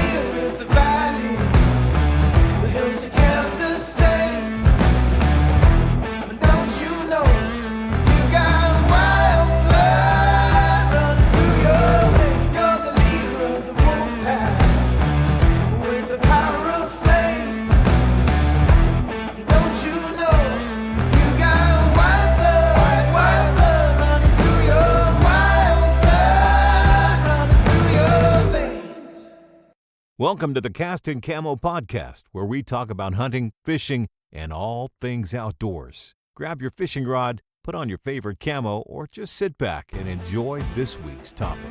here at the valley, the hills kept the same. But don't you know, you got wild blood running through your veins. You're the leader of the wolf pack, with the power of flame. Don't you know, you got wild blood running through your wild blood running through your veins. Welcome to the Cast and Camo podcast, where we talk about hunting, fishing, and all things outdoors. Grab your fishing rod, put on your favorite camo, or just sit back and enjoy this week's topic.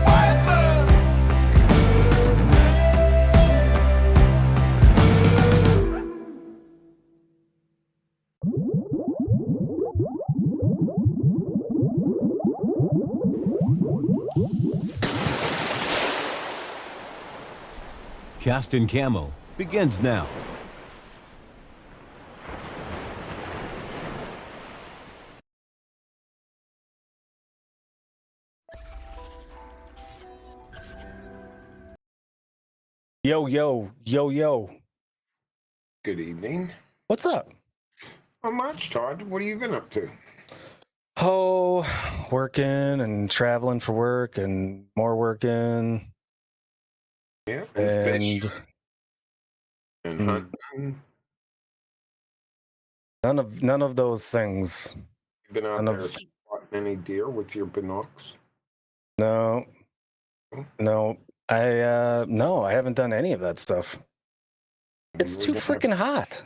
Wild blood. Cast and Camo begins now. Yo, yo, yo, yo. Good evening. What's up? Not much, Todd. What have you been up to? Oh, working and traveling for work and more working Yeah, and fish and Mm. hunting. none of those things. You been out none there of- spotting any deer with your binocs? No. No. I haven't done any of that stuff. It's You too were gonna- freaking hot.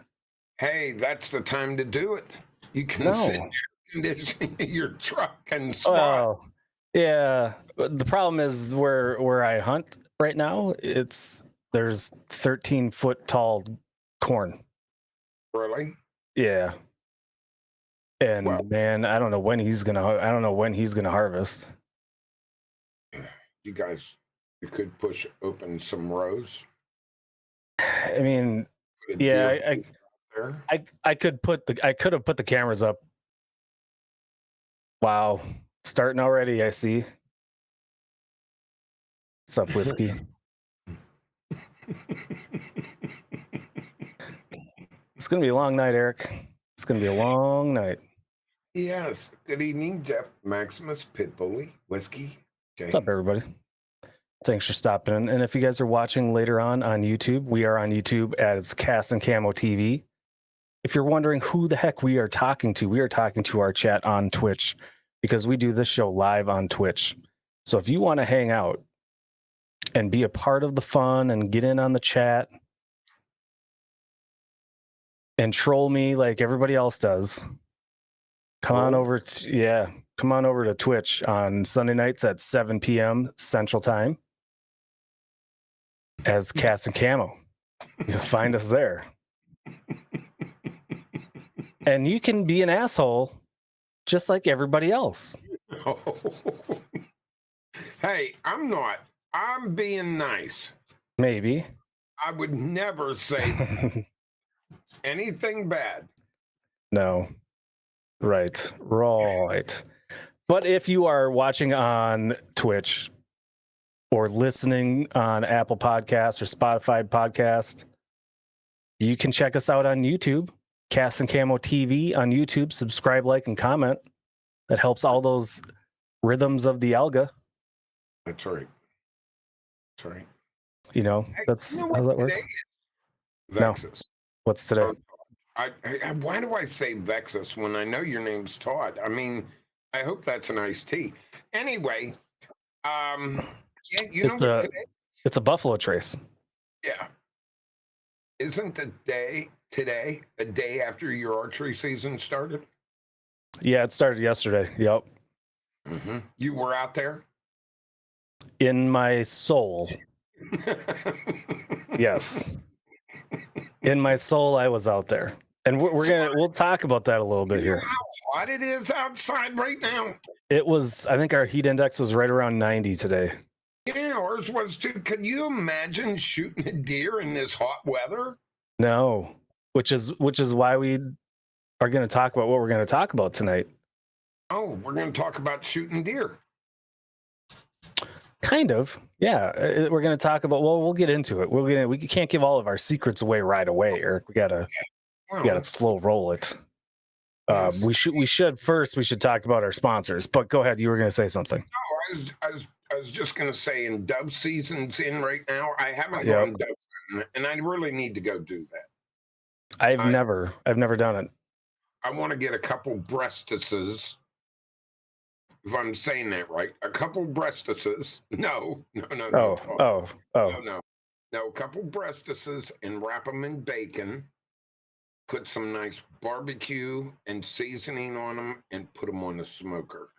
Hey, that's the time to do it. You can No. sit in air conditioning your truck and spot. Well, yeah. But the problem is where I hunt right now, there's 13-foot tall corn. Really? Yeah. And Wow. man, I don't know when he's gonna harvest. You guys, you could push open some rows. I mean, Put a yeah, deer feed out there. I could have put the cameras up. Wow, starting already. I see. What's up, whiskey? It's gonna be a long night, Eric. It's gonna be a long night. Yes. Good evening, Jeff Maximus, Pit Bully, Whiskey. Jay. What's up, everybody? Thanks for stopping in. And if you guys are watching later on YouTube, we are on YouTube as Cast and Camo TV. If you're wondering who the heck we are talking to our chat on Twitch, because we do this show live on Twitch. So if you want to hang out and be a part of the fun and get in on the chat and troll me like everybody else does, come on over to Twitch on Sunday nights at 7 p.m. Central Time as Cast and Camo. You'll find us there. And you can be an asshole just like everybody else. Hey, I'm not. I'm being nice. Maybe. I would never say anything bad. No. Right. But if you are watching on Twitch or listening on Apple Podcasts or Spotify Podcast, you can check us out on YouTube, Cast and Camo TV on YouTube. Subscribe, like, and comment. That helps all those rhythms of the alga. That's right. That's right. You know, Hey, that's you know how what that works. today is? No. Vexus. What's today? Why do I say Vexus when I know your name's Todd? I mean, I hope that's an iced tea. Anyway, yeah, you know It's what a- today? It's a buffalo trace. Yeah. Isn't the day today a day after your archery season started? Yeah, it started yesterday. Yep. Mm-hmm. You were out there? In my soul. Yes. In my soul, I was out there. And we'll talk about that a little bit You know here. how hot it is outside right now? It was, I think our heat index was right around 90 today. Yeah, ours was too. Can you imagine shooting a deer in this hot weather? No, which is why we are going to talk about what we're going to talk about tonight. Oh, we're going to talk about shooting deer. Kind of, yeah. We're going to talk about. Well, we'll get into it. We can't give all of our secrets away right away, Eric. We gotta slow roll it. Yes. We should first talk about our sponsors. But go ahead. You were going to say something. No, I was just going to say, in dove season's in right now. I haven't Yep. gone dove hunting, and I really need to go do that. I've never done it. I want to get a couple breastises. If I'm saying that right, a couple breastises. No. Oh. No, a couple breastises and wrap them in bacon. Put some nice barbecue and seasoning on them and put them on the smoker.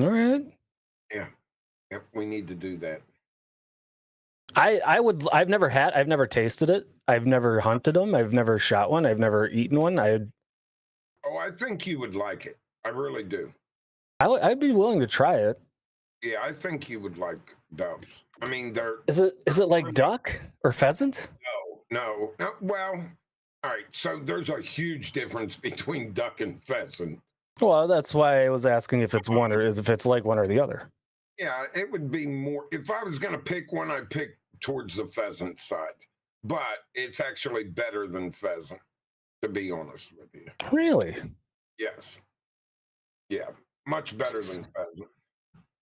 All right. Yeah. Yep, we need to do that. I've never tasted it. I've never hunted them. I've never shot one. I've never eaten one. I think you would like it. I really do. I'd be willing to try it. Yeah, I think you would like doves. I mean, Is it like duck or pheasant? No. Well, all right. So there's a huge difference between duck and pheasant. Well, that's why I was asking if it's if it's like one or the other. Yeah, it would be more. If I was going to pick one, I'd pick towards the pheasant side. But it's actually better than pheasant, to be honest with you. Really? Yes. Yeah, much better than pheasant.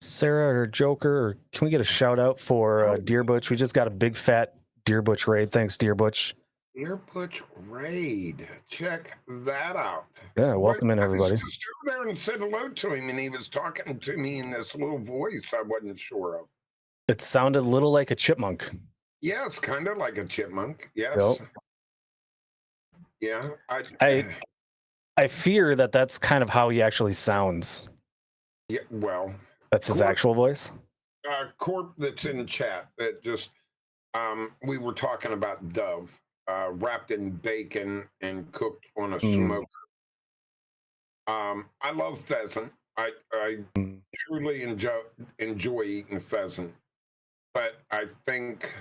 Sarah or Joker, or can we get a shout out for Deer Butch? We just got a big fat Deer Butch raid. Thanks, Deer Butch. Deer Butch raid. Check that out. Yeah, welcome in, everybody. I was just over there and said hello to him, and he was talking to me in this little voice I wasn't sure of. It sounded a little like a chipmunk. Yes, kind of like a chipmunk. Yes. Yep. Yeah. I fear that that's kind of how he actually sounds. Yeah. Well, that's his actual voice. Corp that's in chat that just we were talking about dove wrapped in bacon and cooked on a smoker. I love pheasant. I truly enjoy eating pheasant, but I think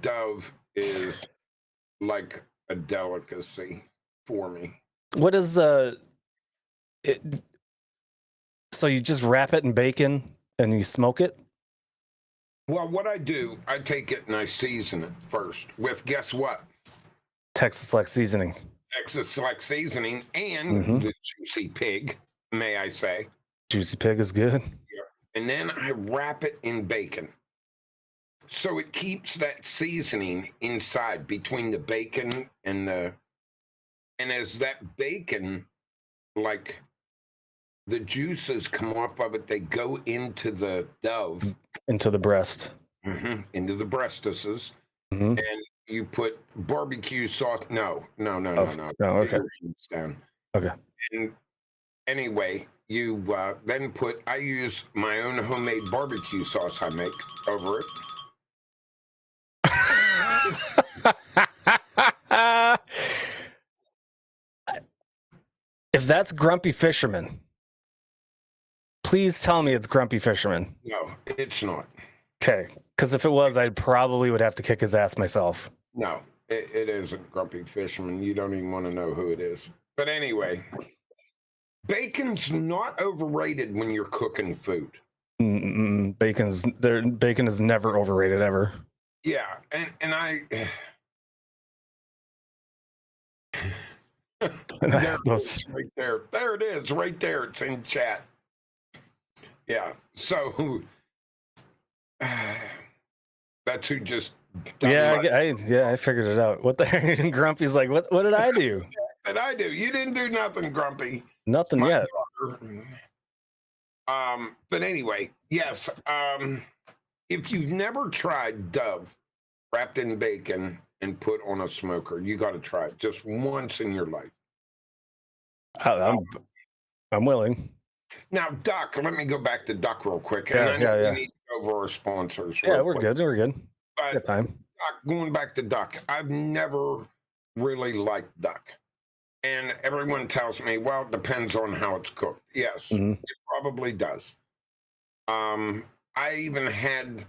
dove is like a delicacy for me. What is so you just wrap it in bacon and you smoke it? Well, what I do, I take it and I season it first with, guess what? Texas Select seasoning. Texas Select seasoning and the Juicy Pig, may I say. Juicy Pig is good. Yeah. And then I wrap it in bacon. So it keeps that seasoning inside between the bacon and as that bacon, like the juices come off of it, they go into the dove. Into the breast. Into the breastises. And you put barbecue sauce. No. Okay. Down. Okay. And anyway, you then I use my own homemade barbecue sauce I make over it. If that's Grumpy Fisherman, please tell me it's Grumpy Fisherman. No, it's not. Okay, because if it was, I probably would have to kick his ass myself. No, it isn't Grumpy Fisherman. You don't even want to know who it is. But anyway, bacon's not overrated when you're cooking food. Bacon is never overrated ever. Yeah, and I. There it is, right there. There it is, right there. It's in chat. Yeah. So that's who just. I figured it out. What the heck? And Grumpy's like, what did I do? What did I do? You didn't do nothing, Grumpy. Nothing yet. But anyway, yes. If you've never tried dove wrapped in bacon and put on a smoker, you got to try it just once in your life. I'm willing. Now, duck. Let me go back to duck real quick. We need to go over our sponsors. Yeah, we're good. We're good. But time. Duck, going back to duck, I've never really liked duck. And everyone tells me, well, it depends on how it's cooked. Yes, Mhm. it probably does. I even had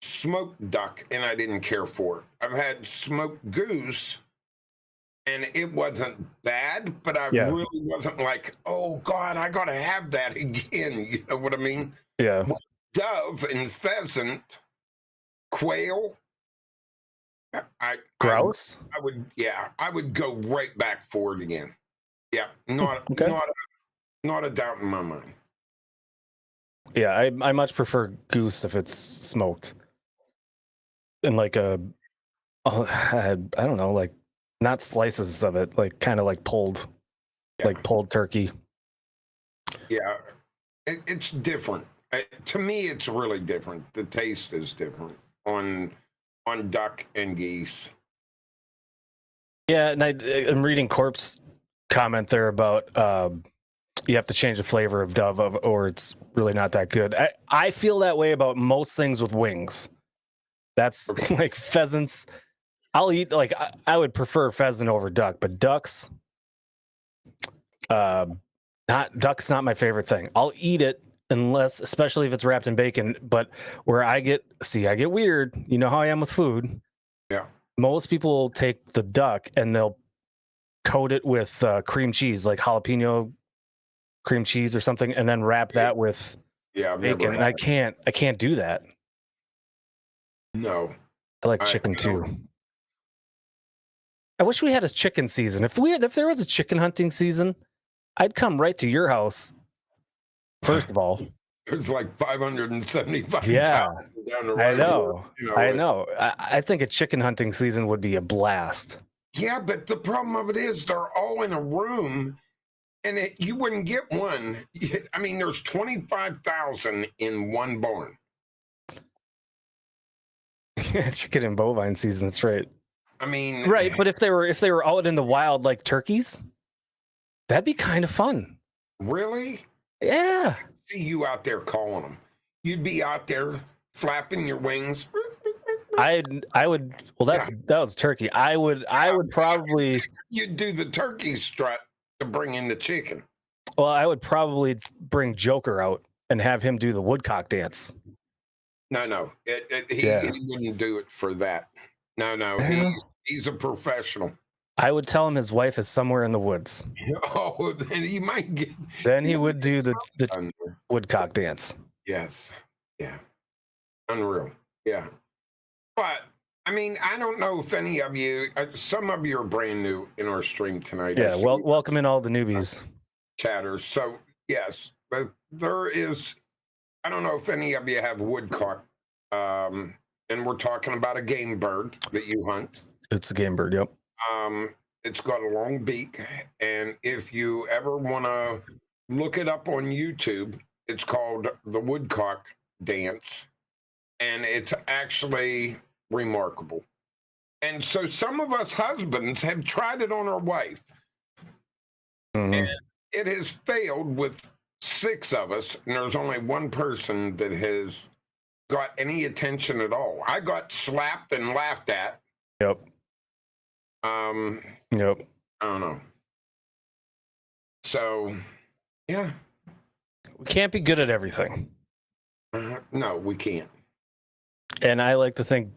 smoked duck and I didn't care for it. I've had smoked goose and it wasn't bad, but I Yeah. really wasn't like, oh God, I gotta have that again. You know what I mean? Yeah. Dove and pheasant, quail. I Grouse. I would, yeah, I would go right back for it again. Yeah, not Okay. not a doubt in my mind. Yeah, I much prefer goose if it's smoked. And like I don't know, like not slices of it, like kind of like Yeah. pulled turkey. Yeah, it's different. To me, it's really different. The taste is different on duck and geese. Yeah, and I'm reading Corpse comment there about you have to change the flavor of dove or it's really not that good. I feel that way about most things with wings. That's Okay. like pheasants. I'll eat like I would prefer pheasant over duck, but ducks, duck's not my favorite thing. I'll eat it unless, especially if it's wrapped in bacon. But where I get weird. You know how I am with food. Yeah. Most people will take the duck and they'll coat it with cream cheese, like jalapeno cream cheese or something, and then wrap that with Yeah, I've bacon. never And had. I can't do that. No, I like I- chicken I too. don't- I wish we had a chicken season. If there was a chicken hunting season, I'd come right to your house. First of all, There's like 575,000 yeah, down the road. I know, You I know. I think a chicken hunting season would be a blast. Yeah, but the problem of it is they're all in a room, and you wouldn't get one. I mean, there's 25,000 in one barn. Chicken and bovine season, that's right. I mean, Right, but if they were out in the wild like turkeys, that'd be kind of fun. really? Yeah. See you out there calling them. You'd be out there flapping your wings. I would. Well, that was turkey. I would probably. You'd do the turkey strut to bring in the chicken. Well, I would probably bring Joker out and have him do the woodcock dance. No. He wouldn't do it for that. No. Yeah. He's a professional. I would tell him his wife is somewhere in the woods. Oh, then he might get. Then he would do the Unreal. woodcock dance. Yes. Yeah. Unreal. Yeah. But I mean, I don't know if any of you, some of you are brand new in our stream tonight. Yeah. Well, welcome in all the newbies. Chatters. So yes, but there is. I don't know if any of you have woodcock, and we're talking about a game bird that you hunt. It's a game bird. Yep. It's got a long beak, and if you ever want to look it up on YouTube, it's called the woodcock dance, and it's actually remarkable. And so some of us husbands have tried it on our wife, Mhm. and it has failed with 6 of us, and there's only one person that has got any attention at all. I got slapped and laughed at. Yep. Yep. I don't know. So, yeah. We can't be good at everything. No, we can't. And I like to think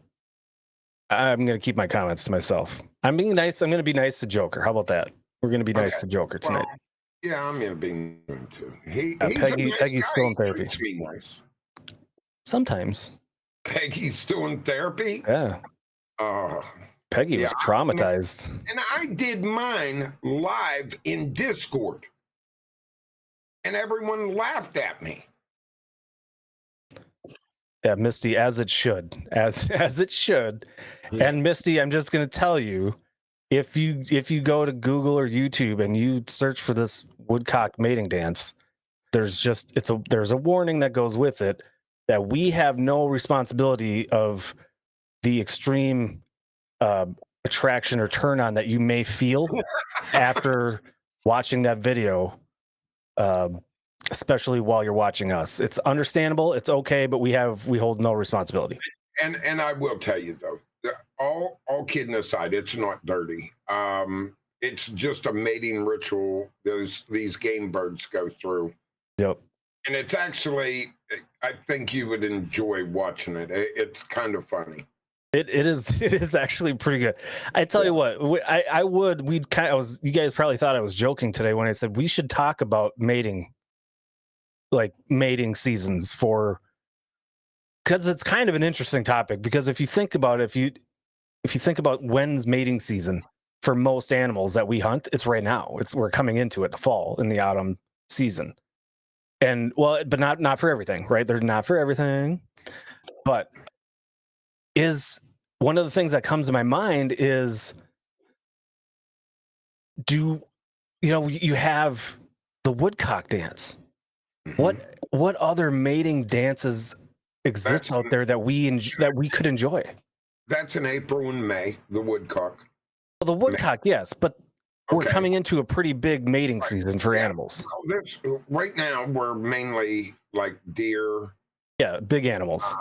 I'm going to keep my comments to myself. I'm being nice. I'm going to be nice to Joker. How about that? We're going to be nice Okay. to Joker tonight. Well, yeah, I'm gonna be him too. He's Peggy's a nice still guy. in therapy. He treats me nice. Sometimes. Peggy's still in therapy. Yeah. Peggy was Yeah, traumatized. And I did mine live in Discord, and everyone laughed at me. Yeah, Misty, as it should. As it should. Yeah. And Misty, I'm just going to tell you, if you go to Google or YouTube and you search for this woodcock mating dance, there's a warning that goes with it that we have no responsibility of the extreme attraction or turn on that you may feel after watching that video, especially while you're watching us. It's understandable, it's okay, but we hold no responsibility. And I will tell you though, all kidding aside, it's not dirty. it's just a mating ritual these game birds go through. Yep. And it's actually, I think you would enjoy watching it. It's kind of funny. It is actually pretty good. I tell you what, you guys probably thought I was joking today when I said we should talk about mating seasons because it's kind of an interesting topic. Because if you think about it, if you think about when's mating season for most animals that we hunt, it's right now. We're coming into it, the fall and the autumn season. And but not for everything, right? They're not for everything, but is one of the things that comes to my mind is, you have the woodcock dance. Mhm. What other mating dances exist out there that we could enjoy? That's in April and May, the woodcock. Well, the woodcock, yes, but we're Okay. coming into a pretty big mating season for animals. Right now, we're mainly like deer. Yeah, big animals.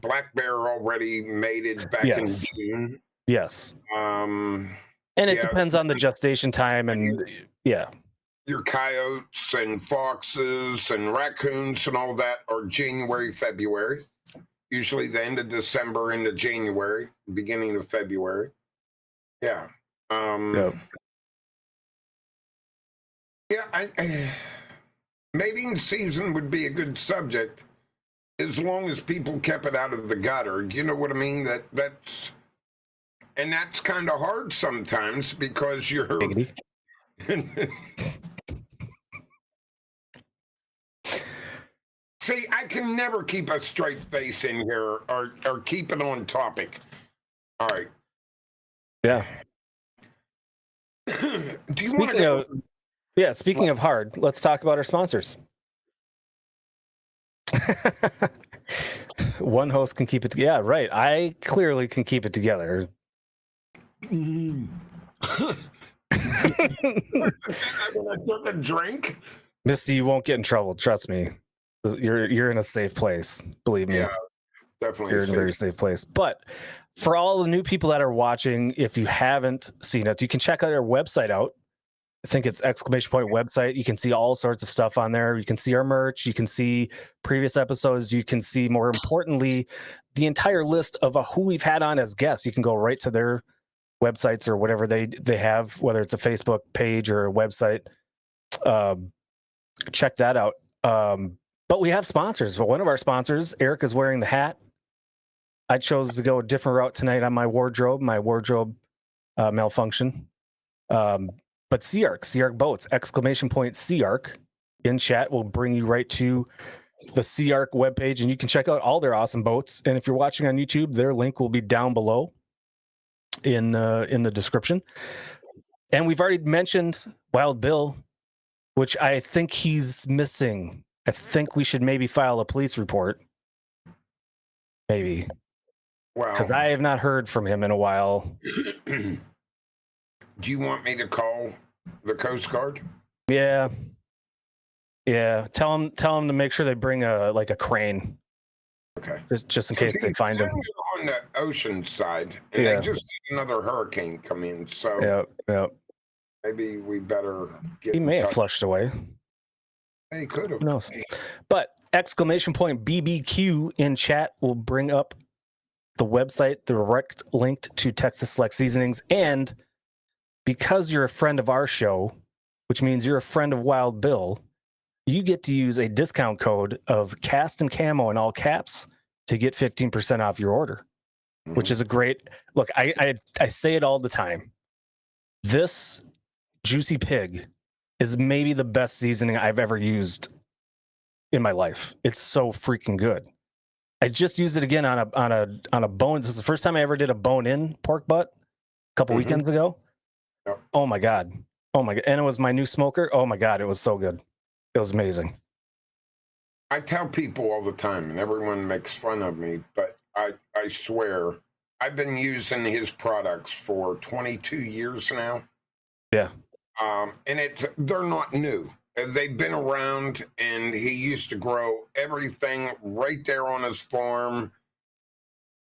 Black bear already mated back in June. Yes. Um, And it depends on the gestation time and your coyotes and foxes and raccoons and all that are January, February. Usually the end of December into January, beginning of February. Yeah. Mating season would be a good subject as long as people kept it out of the gutter. You know what I mean? That's kind of hard sometimes because you're See, I can never keep a straight face in here or keep it on topic. All right. Yeah. Do you want to speaking of hard, let's talk about our sponsors. One host can keep it together. Yeah, right. I clearly can keep it together. When I took a drink? Misty, you won't get in trouble. Trust me. You're in a safe place. Believe me. Yeah, definitely. You're in a very safe place. But for all the new people that are watching, if you haven't seen it, you can check our website out. I think it's ! Website. You can see all sorts of stuff on there. You can see our merch. You can see previous episodes. You can see, more importantly, the entire list of who we've had on as guests. You can go right to their websites or whatever they have, whether it's a Facebook page or a website. Check that out. But we have sponsors. Well, one of our sponsors, Eric, is wearing the hat. I chose to go a different route tonight on my wardrobe malfunction. But Sea-Ark Boats, ! Sea-Ark in chat will bring you right to the Sea-Ark webpage, and you can check out all their awesome boats. And if you're watching on YouTube, their link will be down below in the description. And we've already mentioned Wild Bill, which I think he's missing. I think we should maybe file a police report. Maybe. Wow. Because I have not heard from him in a while. Do you want me to call the Coast Guard? Yeah. Tell him to make sure they bring a crane. Okay. Just in case they find him. On the ocean side, and they just had another hurricane come in. So maybe we better get. He may have flushed away. He could have. Who knows? But ! BBQ in chat will bring up the website, the direct link to Texas Select Seasonings. And because you're a friend of our show, which means you're a friend of Wild Bill, you get to use a discount code of Cast and Camo in all caps to get 15% off your order, which is a great look. I say it all the time. This Juicy Pig is maybe the best seasoning I've ever used in my life. It's so freaking good. I just used it again on a bone. This is the first time I ever did a bone-in pork butt a couple weekends ago. Yep. Oh my god. And it was my new smoker. Oh my god, it was so good. It was amazing. I tell people all the time, and everyone makes fun of me, but I swear I've been using his products for 22 years now. Yeah. And they're not new. They've been around, and he used to grow everything right there on his farm.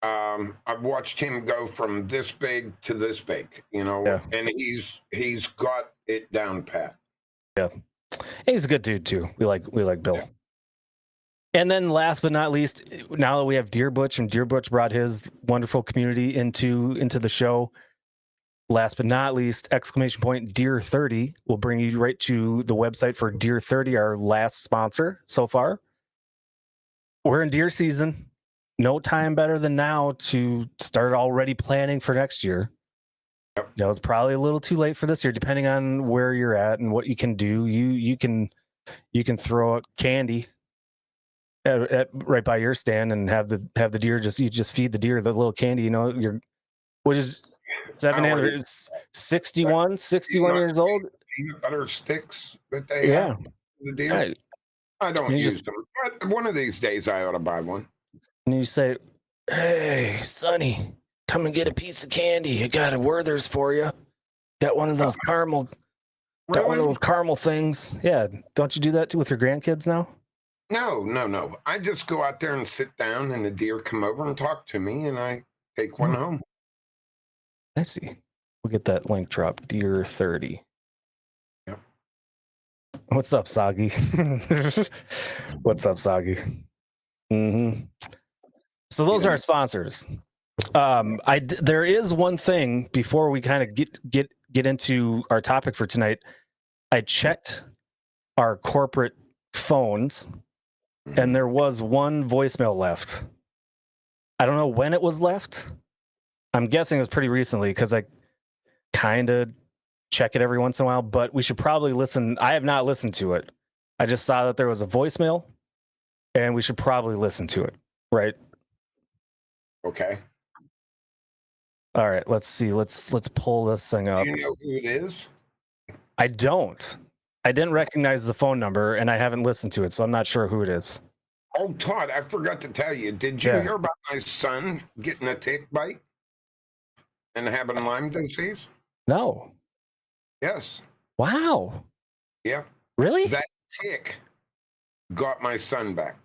I've watched him go from this big to this big, Yeah. and he's got it down pat. He's a good dude too. We like Bill. Yeah. And then last but not least, now that we have Deer Butch, and Deer Butch brought his wonderful community into the show. Last but not least, exclamation point Deer 30 will bring you right to the website for Deer 30, our last sponsor so far. We're in deer season. No time better than now to start already planning for next year. Yep. It's probably a little too late for this year, depending on where you're at and what you can do. You can throw out candy at right by your stand and have the deer just feed the deer the little candy. Which is 700. It's 61 years old. Peanut butter sticks that they have. The deer. Right. I don't use them. But one of these days I ought to buy one. And you say, "Hey, Sonny, come and get a piece of candy. I got a Werther's for you. Got one of those caramel. Got one of those caramel things." Yeah, don't you do that too with your grandkids now? No. I just go out there and sit down, and the deer come over and talk to me, and I take one home. I see. We'll get that link dropped. Deer 30. Yep. What's up, Soggy? What's up, Soggy? Mm-hmm. So those are our sponsors. There is one thing before we kind of get into our topic for tonight. I checked our corporate phones, and there was one voicemail left. I don't know when it was left. I'm guessing it was pretty recently because I kind of check it every once in a while, but we should probably listen. I have not listened to it. I just saw that there was a voicemail, and we should probably listen to it, right? Okay. All right, let's see. Let's pull this thing up. Do you know who it is? I don't. I didn't recognize the phone number, and I haven't listened to it, so I'm not sure who it is. Oh, Todd, I forgot to tell you. Did you hear about my son getting a tick bite and having Lyme disease? No. Yes. Wow. Yeah. Really? That tick got my son back.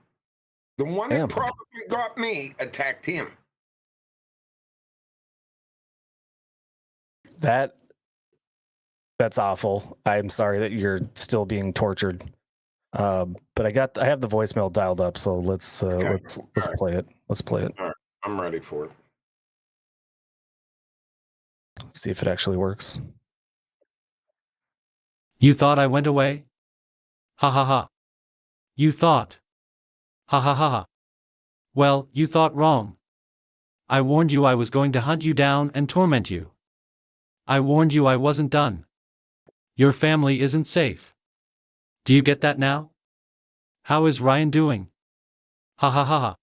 The one Damn. that probably got me attacked him. That's awful. I'm sorry that you're still being tortured. But I have the voicemail dialed up, so let's play it. Let's play it. All right. I'm ready for it. Let's see if it actually works. You thought I went away? Ha ha ha. You thought. Ha ha ha ha. Well, you thought wrong. I warned you I was going to hunt you down and torment you. I warned you I wasn't done. Your family isn't safe. Do you get that now? How is Ryan doing? Ha ha ha ha.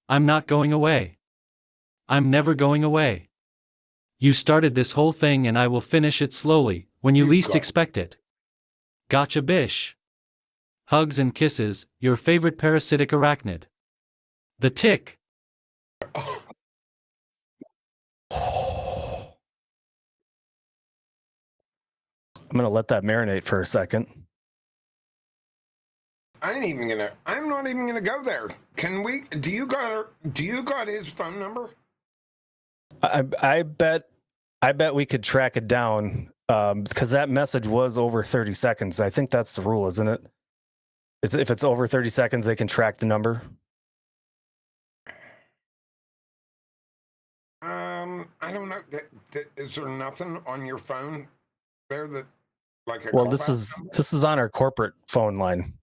I'm not going away. I'm never going away. You started this whole thing and I will finish it slowly, when you least expect it. Gotcha bish. Hugs and kisses, your favorite parasitic arachnid. The tick. I'm gonna let that marinate for a second. I'm not even gonna go there. Can we? Do you got his phone number? I bet we could track it down because that message was over 30 seconds. I think that's the rule, isn't it? If it's over 30 seconds, they can track the number. I don't know. Is there nothing on your phone there that like a? Well, this is on our corporate phone line.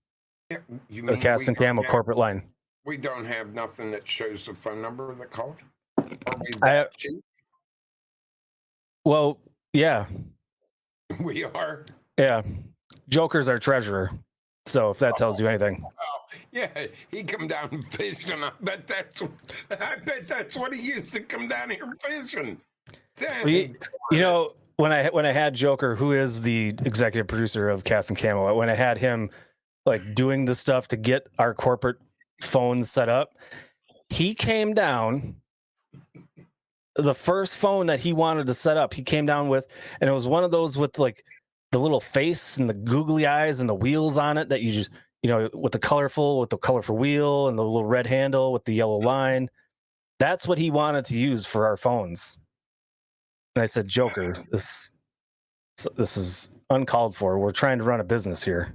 Yeah, you The mean Cast and Camo corporate line. We don't have nothing that shows the phone number that called. Are we I- that cheap? Well, yeah, We are. yeah. Joker's our treasurer, so if that tells you anything. Yeah, he come down fishing. I bet that's what he used to come down here fishing. You know, when I had Joker, who is the executive producer of Cast and Camo, when I had him like doing the stuff to get our corporate phones set up, he came down. The first phone that he wanted to set up, he came down with, and it was one of those with like the little face and the googly eyes and the wheels on it that you just, with the colorful wheel and the little red handle with the yellow line. That's what he wanted to use for our phones. And I said, Joker, this is uncalled for. We're trying to run a business here.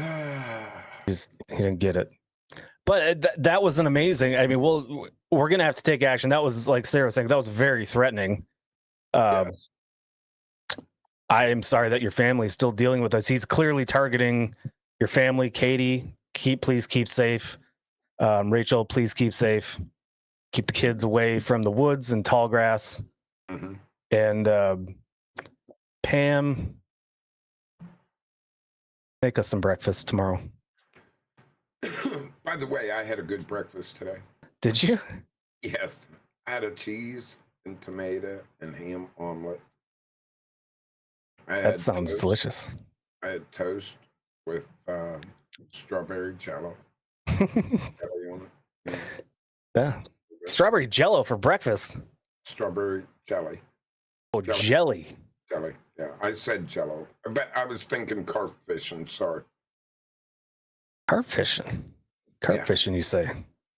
He didn't get it. But that was an amazing. I mean, we're going to have to take action. That was, like Sarah was saying, that was very threatening. Yes. I am sorry that your family is still dealing with this. He's clearly targeting your family. Katie, please keep safe. Rachel, please keep safe. Keep the kids away from the woods and tall grass. Mhm. And Pam, make us some breakfast tomorrow. By the way, I had a good breakfast today. Did you? Yes. I had a cheese and tomato and ham omelet. That sounds delicious. I had toast with strawberry jello. Jelly on it. Yeah. Strawberry jello for breakfast. Strawberry jelly. Oh, jelly. Jelly. Yeah, I said jello. But I was thinking carp fishing. Sorry. Carp fishing. Carp fishing, you say?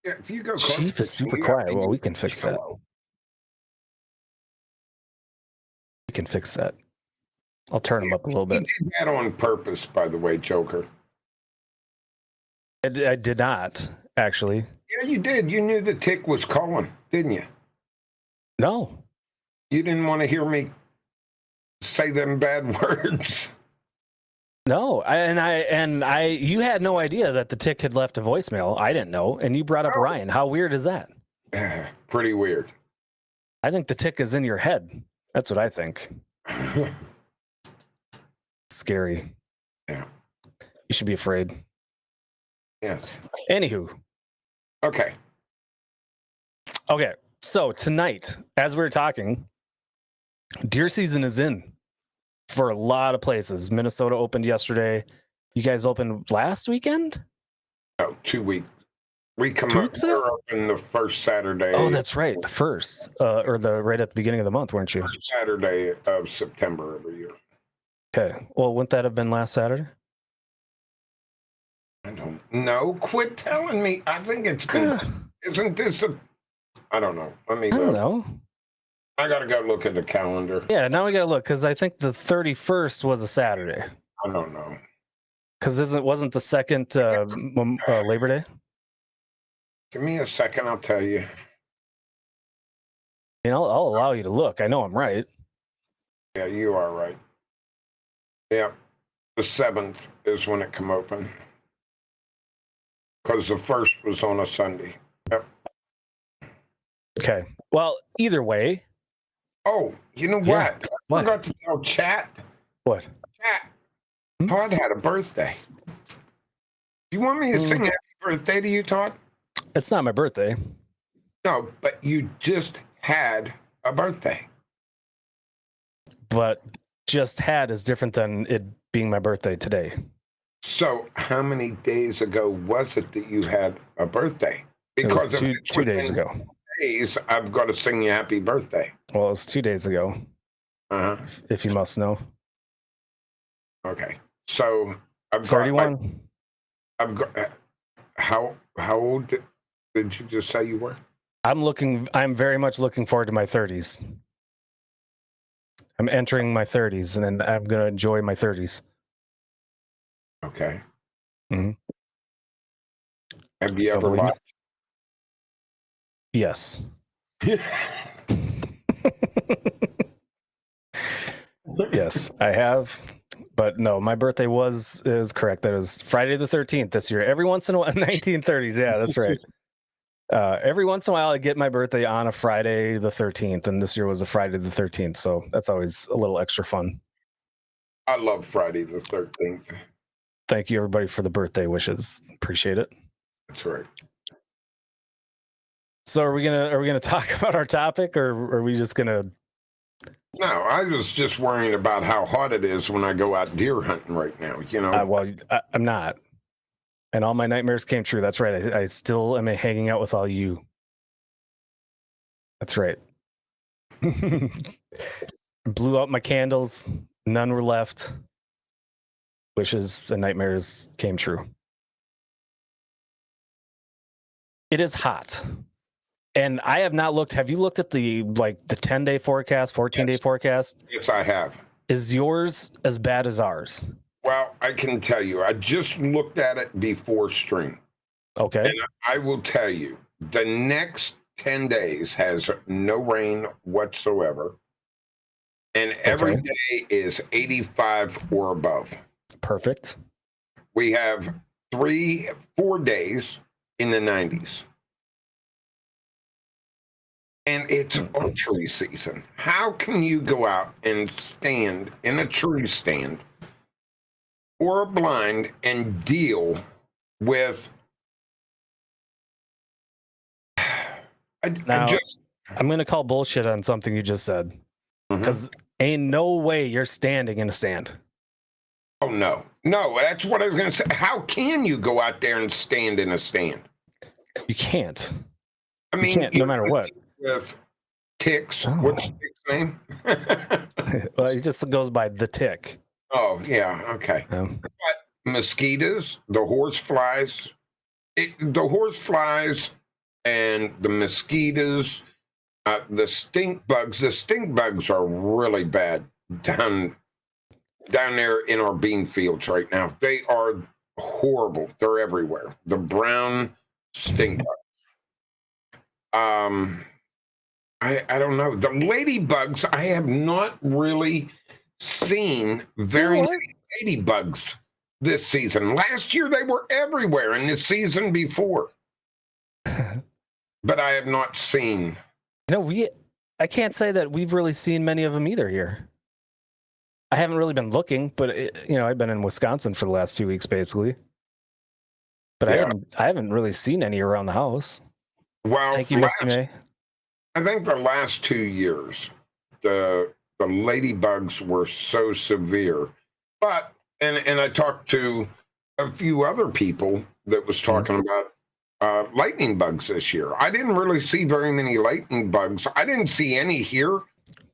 Yeah, if you go carp Chief fishing, is super you have quiet. to Well, we use can fix that. jello. We can fix that. I'll turn them up a little You bit. did that on purpose, by the way, Joker. I did not, actually. Yeah, you did. You knew the tick was calling, didn't you? No. You didn't want to hear me say them bad words. No. You had no idea that the tick had left a voicemail. I didn't know. And you brought up Ryan. How weird is that? Pretty weird. I think the tick is in your head. That's what I think. Scary. Yeah. You should be afraid. Yes. Anywho. Okay. So tonight, as we were talking, deer season is in for a lot of places. Minnesota opened yesterday. You guys opened last weekend? No, 2 weeks. We come 2 up weeks ago? we're open the first Saturday. Oh, that's right. The first, or right at the beginning of the month, weren't you? First Saturday of September every year. Okay. Well, wouldn't that have been last Saturday? I don't know. Quit telling me. I think it's been. Isn't this a? I don't know. Let me I don't look. know. I gotta go look at the calendar. Yeah, now we gotta look because I think the 31st was a Saturday. I don't know. Because wasn't the second Labor Day? Give me a second. I'll tell you. You know, I'll allow you to look. I know I'm right. Yeah, you are right. Yeah, the 7th is when it come open. Because the first was on a Sunday. Yep. Okay. Well, either way. Oh, you know Yeah. what? I What? forgot to tell chat. What? Chat. Hmm? Todd had a birthday. Do you want me to sing happy birthday to you, Todd? It's not my birthday. No, but you just had a birthday. But just had is different than it being my birthday today. So how many days ago was it that you had a birthday? It was Because if two days within ago. days, I've got to sing you happy birthday. Well, it was 2 days ago, Uh-huh. if you must know. Okay. So I've got 31. I've got how old did you just say you were? I'm very much looking forward to my 30s. I'm entering my 30s, and then I'm going to enjoy my 30s. Okay. Mhm. Have you ever believe me. watched? Yes. Yes, I have. But no, my birthday is correct. That is Friday the 13th this year. Every once in a while, 1930s. Yeah, that's right. Every once in a while, I get my birthday on a Friday the 13th, and this year was a Friday the 13th. So that's always a little extra fun. I love Friday the 13th. Thank you, everybody, for the birthday wishes. Appreciate it. That's right. So are we gonna talk about our topic, or are we just gonna? No, I was just worrying about how hot it is when I go out deer hunting right now. You know, Well, I'm not. And all my nightmares came true. That's right. I still am hanging out with all you. That's right. Blew out my candles. None were left. Wishes and nightmares came true. It is hot. And I have not looked. Have you looked at the 10-day forecast, 14-day forecast? Yes, I have. Is yours as bad as ours? Well, I can tell you, I just looked at it before stream. Okay. And I will tell you, the next 10 days has no rain whatsoever. And every day is 85 or above. Perfect. We have 4 days in the 90s. And it's archery season. How can you go out and stand in a tree stand or a blind and deal with? I'm going to call bullshit on something you just said, because ain't no way you're standing in a stand. Oh, no, that's what I was going to say. How can you go out there and stand in a stand? You can't. I mean, you can't, no matter what. With ticks. What's the tick's name? Well, it just goes by the tick. Oh, yeah. Okay. But mosquitoes, the horse flies, and the mosquitoes, the stink bugs. The stink bugs are really bad down there in our bean fields right now. They are horrible. They're everywhere. The brown stink bugs. I don't know. The ladybugs, I have not really seen very many ladybugs this season. Last year they were everywhere, and the season before. But I have not seen. I can't say that we've really seen many of them either here. I haven't really been looking, but I've been in Wisconsin for the last 2 weeks basically. But I haven't really seen any around the house. Well, thank you, Misty May. I think the last 2 years, the ladybugs were so severe. But and I talked to a few other people that was talking about lightning bugs this year. I didn't really see very many lightning bugs. I didn't see any here,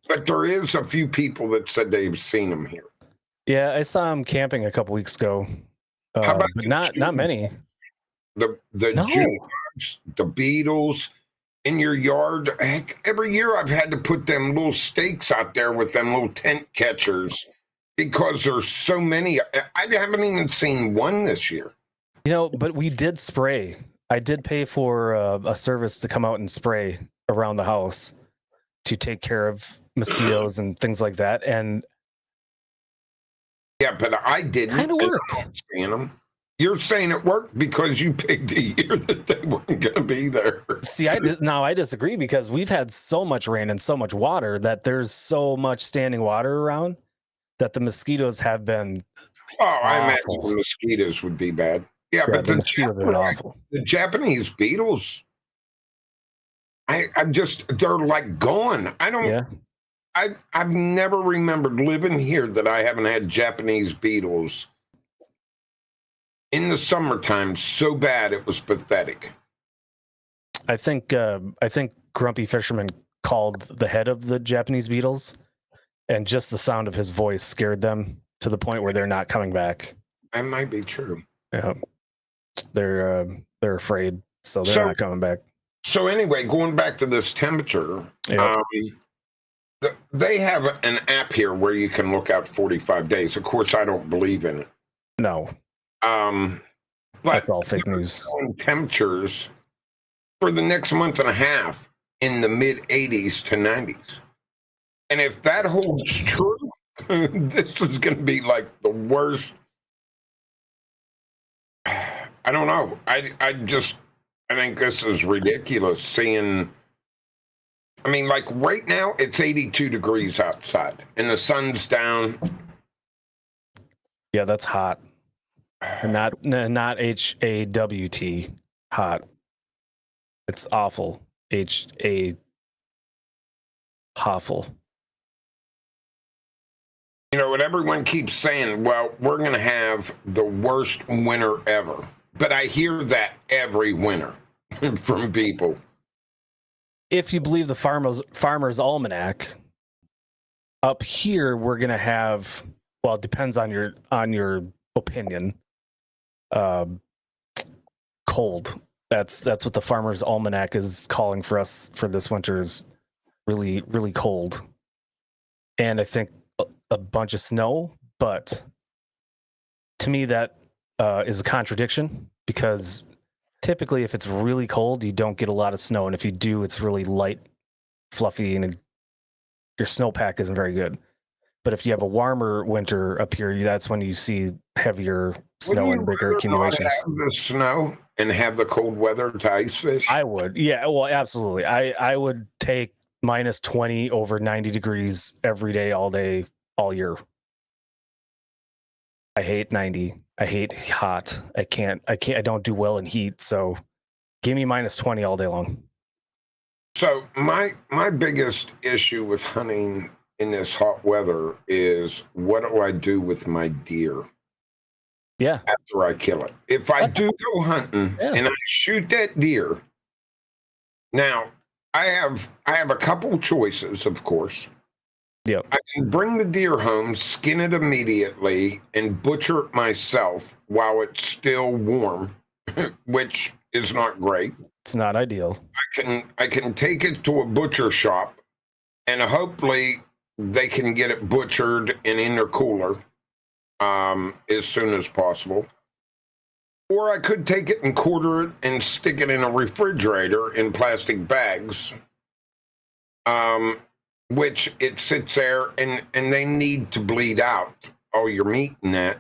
but there is a few people that said they've seen them here. Yeah, I saw them camping a couple weeks ago. How about but not many. The June bugs, the beetles. In your yard, heck, every year I've had to put them little stakes out there with them little tent catchers because there's so many. I haven't even seen one this year. But we did spray. I did pay for a service to come out and spray around the house to take care of mosquitoes and things like that. And yeah, but I didn't. Kind of worked. Them. You're saying it worked because you picked a year that they weren't going to be there. See, I disagree, because we've had so much rain and so much water that there's so much standing water around that the mosquitoes have been. Oh, I imagine the mosquitoes would be bad. Yeah, but the Japanese beetles, they're like gone. I don't. Yeah. I've never remembered living here that I haven't had Japanese beetles. In the summertime, so bad it was pathetic. I think Grumpy Fisherman called the head of the Japanese beetles, and just the sound of his voice scared them to the point where they're not coming back. That might be true. Yeah, they're afraid, so they're not coming back. So anyway, going back to this temperature, they have an app here where you can look out 45 days. Of course, I don't believe in it. No. But that's all fake news. Temperatures for the next month and a half in the mid 80s to 90s. And if that holds true, this is going to be like the worst. I don't know. I think this is ridiculous seeing. I mean, like right now it's 82 degrees outside and the sun's down. Yeah, that's hot. Not HAWT hot. It's awful. Awful. What everyone keeps saying, well, we're going to have the worst winter ever. But I hear that every winter from people. If you believe the Farmer's Almanac, up here we're going to have, well, it depends on your opinion, cold That's what the Farmer's Almanac is calling for us for this winter, is really, really cold. And I think a bunch of snow, but to me that is a contradiction, because typically if it's really cold, you don't get a lot of snow. And if you do, it's really light, fluffy, and your snowpack isn't very good. But if you have a warmer winter up here, that's when you see heavier snow and bigger accumulations. Have the snow and have the cold weather to ice fish? I would. Yeah, well, absolutely. I would take minus 20 over 90 degrees every day, all day, all year. I hate 90. I hate hot. I don't do well in heat. So give me minus 20 all day long. So my biggest issue with hunting in this hot weather is, what do I do with my deer? Yeah. After I kill it. If I do go hunting and I shoot that deer, now I have a couple choices, of course. Yep. I can bring the deer home, skin it immediately, and butcher it myself while it's still warm, which is not great. It's not ideal. I can take it to a butcher shop, and hopefully they can get it butchered and in their cooler as soon as possible. Or I could take it and quarter it and stick it in a refrigerator in plastic bags, which it sits there, and they need to bleed out all your meat in that.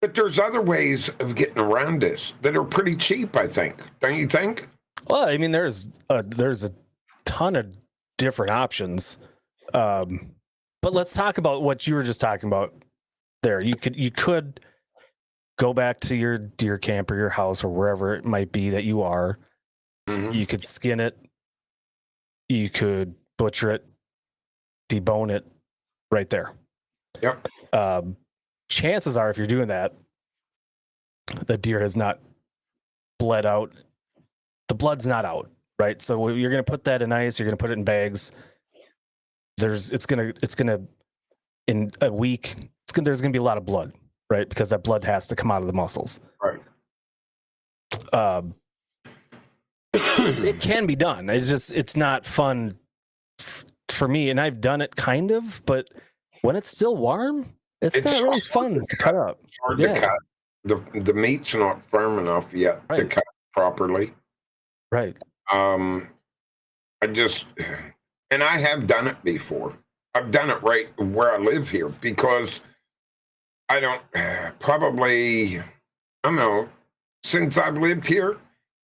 But there's other ways of getting around this that are pretty cheap, I think. Don't you think? Well, I mean, there's a ton of different options. But let's talk about what you were just talking about there. You could go back to your deer camp or your house or wherever it might be that you are. Mm-hmm. You could skin it. You could butcher it, debone it right there. Yep. Chances are, if you're doing that, the deer has not bled out. The blood's not out, right? So you're going to put that in ice. You're going to put it in bags. It's gonna in a week. There's going to be a lot of blood, right? Because that blood has to come out of the muscles. Right. It can be done. It's not fun for me, and I've done it kind of, but when it's still warm, it's not really fun to cut up. It's hard to cut. The meat's not firm enough yet to cut properly. Right. I have done it before. I've done it right where I live here, because I don't know, since I've lived here,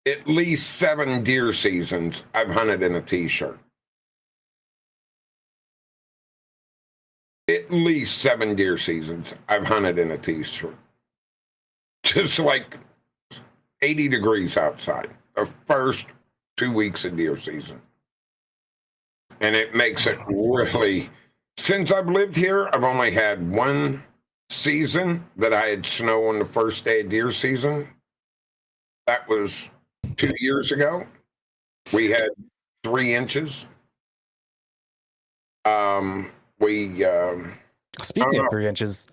at least 7 deer seasons I've hunted in a t-shirt. At least 7 deer seasons I've hunted in a t-shirt. Just like 80 degrees outside the first 2 weeks of deer season. And it makes it really, since I've lived here, I've only had 1 season that I had snow on the first day of deer season. That was 2 years ago. We had 3 inches. Speaking of 3 inches,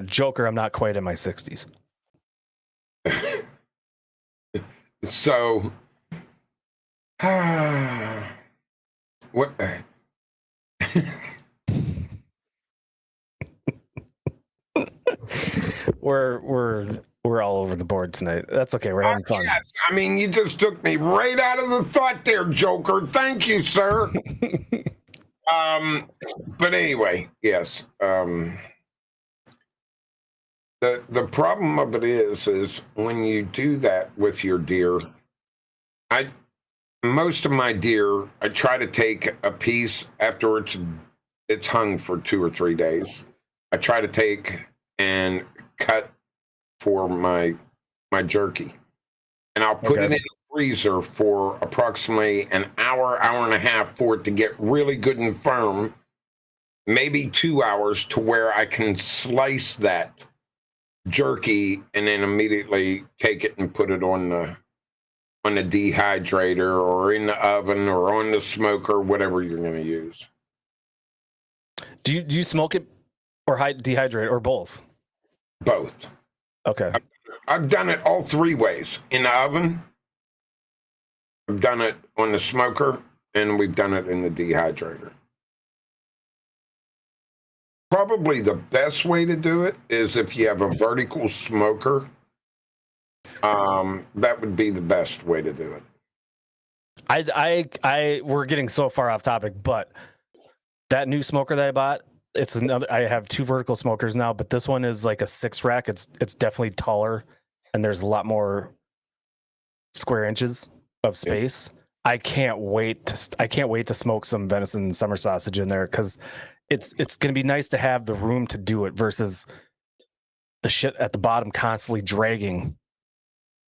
Joker, I'm not quite in my 60s. So, what? We're all over the board tonight. That's okay. We're having fun. Yes. I mean, you just took me right out of the thought there, Joker. Thank you, sir. But anyway, yes. The problem of it is when you do that with your deer, most of my deer, I try to take a piece after it's hung for 2 or 3 days. I try to take and cut for my jerky, and I'll put it in the freezer for approximately an hour and a half for it to get really good and firm, maybe 2 hours, to where I can slice that jerky and then immediately take it and put it on the dehydrator or in the oven or on the smoker, whatever you're going to use. Do you smoke it or dehydrate, or both? Both. Okay. I've done it all three ways. In the oven, I've done it on the smoker, and we've done it in the dehydrator. Probably the best way to do it is if you have a vertical smoker. That would be the best way to do it. We're getting so far off topic, but that new smoker that I bought, it's another. I have 2 vertical smokers now, but this one is like a 6 rack. It's definitely taller, and there's a lot more square inches of space. Yeah. I can't wait to smoke some venison and summer sausage in there, because it's going to be nice to have the room to do it versus the shit at the bottom constantly dragging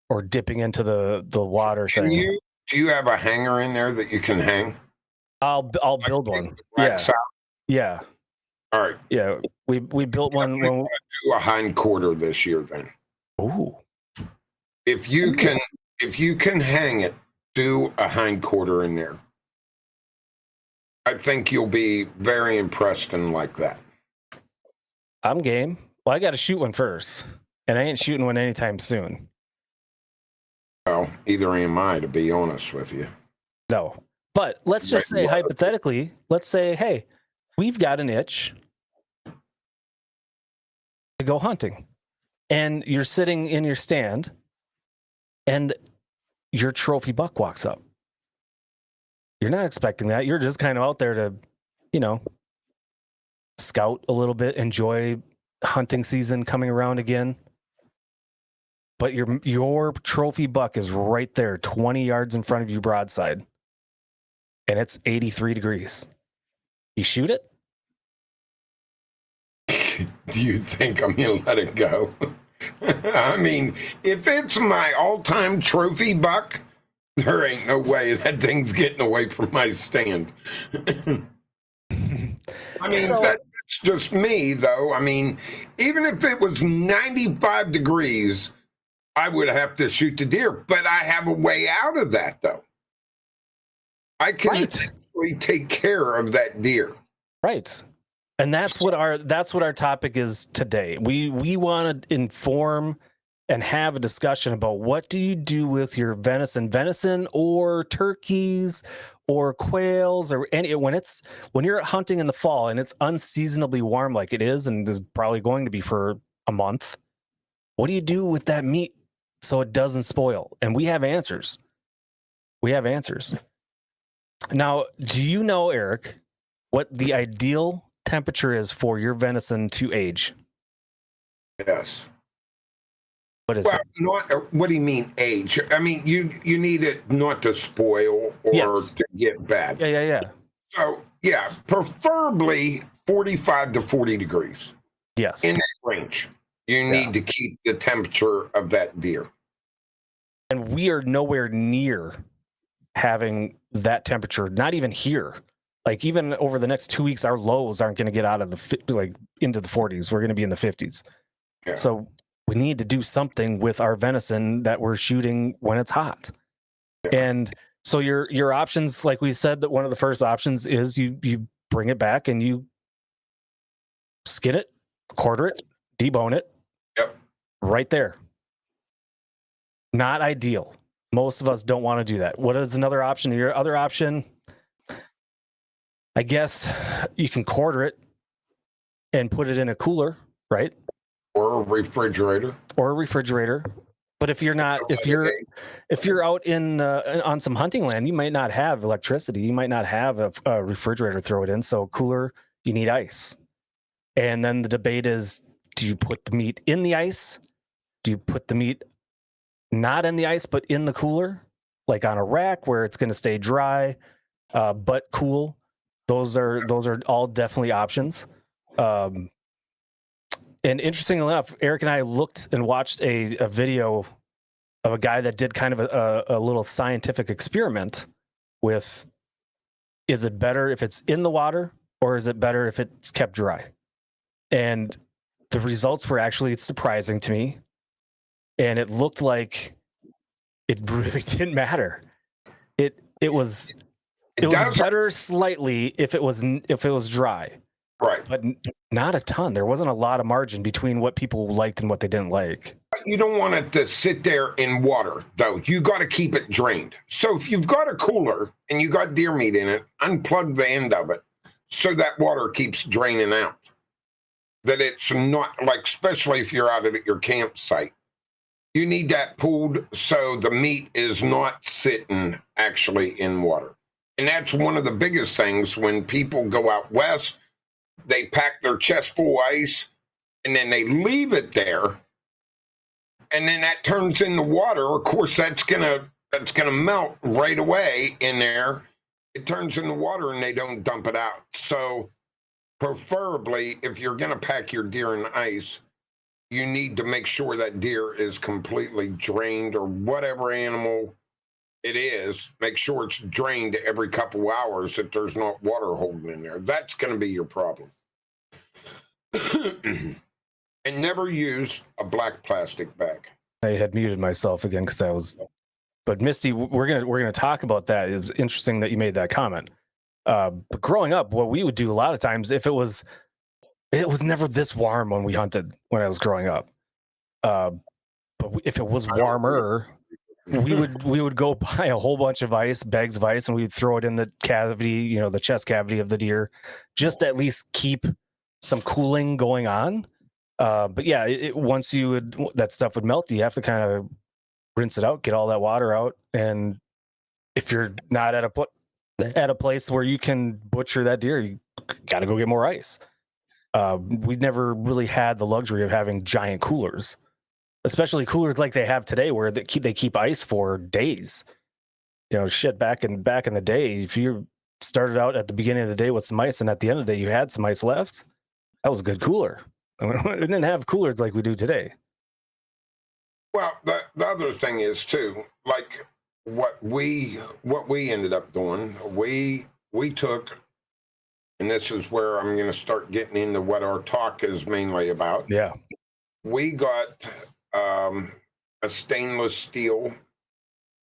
or dipping into the water thing. Do you have a hanger in there that you can hang? I'll build one. Yeah. All right. Yeah. We built one. When do a hind quarter this year then. Ooh. If you can hang it, do a hind quarter in there. I think you'll be very impressed and like that. I'm game. Well, I got to shoot one first, and I ain't shooting one anytime soon. Well, either am I, to be honest with you. No, but let's just say hypothetically, let's say, hey, we've got an itch to go hunting, and you're sitting in your stand, and your trophy buck walks up. You're not expecting that. You're just kind of out there to, scout a little bit, enjoy hunting season coming around again. But your trophy buck is right there, 20 yards in front of you broadside. And it's 83 degrees. You shoot it? Do you think I'm going to let it go? I mean, if it's my all-time trophy buck, there ain't no way that thing's getting away from my stand. I mean, that's just me, though. I mean, even if it was 95 degrees, I would have to shoot the deer. But I have a way out of that, though. I can actually take care of that deer. Right. And that's what our topic is today. We want to inform and have a discussion about what do you do with your venison or turkeys or quails or any when you're hunting in the fall and it's unseasonably warm like it is and is probably going to be for a month. What do you do with that meat so it doesn't spoil? And we have answers. Now, do you know, Eric, what the ideal temperature is for your venison to age? Yes. What is it? What do you mean age? I mean, you need it not to spoil or to get bad. Yeah. So, yeah, preferably 45 to 40 degrees. Yes. In that range. You need to keep the temperature of that deer. And we are nowhere near having that temperature, not even here. Like even over the next 2 weeks, our lows aren't going to get out of into the 40s. We're going to be in the 50s. Yeah. So we need to do something with our venison that we're shooting when it's hot. Yeah. And so your options, like we said, that one of the first options is you bring it back and you skin it, quarter it, debone it. Yep. Right there. Not ideal. Most of us don't want to do that. What is another option? Your other option, I guess you can quarter it and put it in a cooler, right? Or a refrigerator. But if you're out in on some hunting land, you might not have electricity. You might not have a refrigerator to throw it in. So cooler, you need ice. And then the debate is, do you put the meat in the ice? Do you put the meat not in the ice, but in the cooler, like on a rack where it's going to stay dry, but cool? Those are all definitely options. And interestingly enough, Eric and I looked and watched a video of a guy that did kind of a little scientific experiment with, is it better if it's in the water or is it better if it's kept dry? And the results were actually surprising to me. And it looked like it really didn't matter. It was better slightly if it was dry. Right. but not a ton. There wasn't a lot of margin between what people liked and what they didn't like. You don't want it to sit there in water, though. You got to keep it drained. So if you've got a cooler and you got deer meat in it, unplug the end of it so that water keeps draining out. That it's not like, especially if you're out at your campsite, you need that pooled so the meat is not sitting actually in water. And that's one of the biggest things when people go out west, they pack their chest full of ice and then they leave it there. And then that turns into water. Of course, that's gonna melt right away in there. It turns into water and they don't dump it out. So preferably, if you're gonna pack your deer in ice, you need to make sure that deer is completely drained, or whatever animal it is. Make sure it's drained every couple hours, that there's not water holding in there. That's going to be your problem. And never use a black plastic bag. I had muted myself again because I was. But Misty, we're gonna talk about that. It's interesting that you made that comment. But growing up, what we would do a lot of times, if it was never this warm when we hunted when I was growing up. But if it was warmer, we would go buy a whole bunch of bags of ice, and we'd throw it in the cavity, the chest cavity of the deer, just to at least keep some cooling going on. But yeah, once that stuff would melt, you have to kind of rinse it out, get all that water out. And if you're not at a place where you can butcher that deer, you got to go get more ice. We never really had the luxury of having giant coolers, especially coolers like they have today, where they keep ice for days. Back in the day, if you started out at the beginning of the day with some ice and at the end of the day you had some ice left, that was a good cooler. I mean, we didn't have coolers like we do today. Well, the other thing is too, like what we ended up doing, we took, and this is where I'm going to start getting into what our talk is mainly about. Yeah. We got a stainless steel,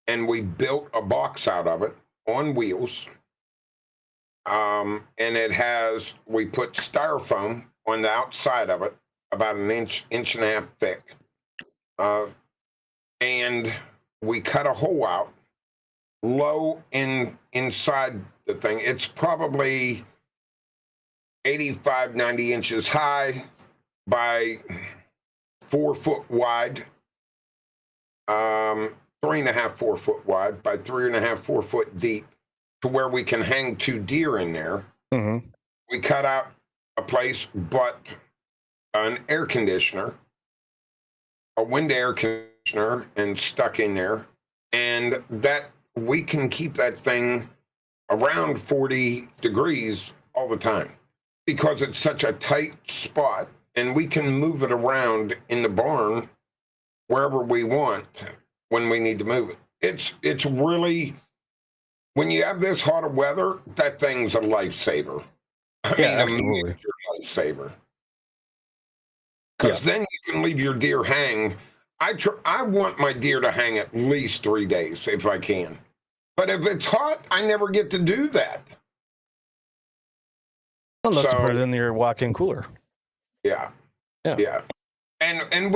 and we built a box out of it on wheels. And we put styrofoam on the outside of it, about an inch and a half thick. And we cut a hole out low inside the thing. It's probably 85, 90 inches high by 4 foot wide, 3.5, 4 foot wide by 3.5, 4 foot deep, to where we can hang 2 deer in there. Mm-hmm. We cut out a place, but an air conditioner, a wind air conditioner, and stuck in there. And that we can keep that thing around 40 degrees all the time, because it's such a tight spot, and we can move it around in the barn wherever we want when we need to move it. It's really, when you have this hot of weather, that thing's a lifesaver. Absolutely. A major lifesaver. Because then you can leave your deer hang. I want my deer to hang at least 3 days if I can. But if it's hot, I never get to do that. Unless you put it in your walk-in cooler. Yeah. And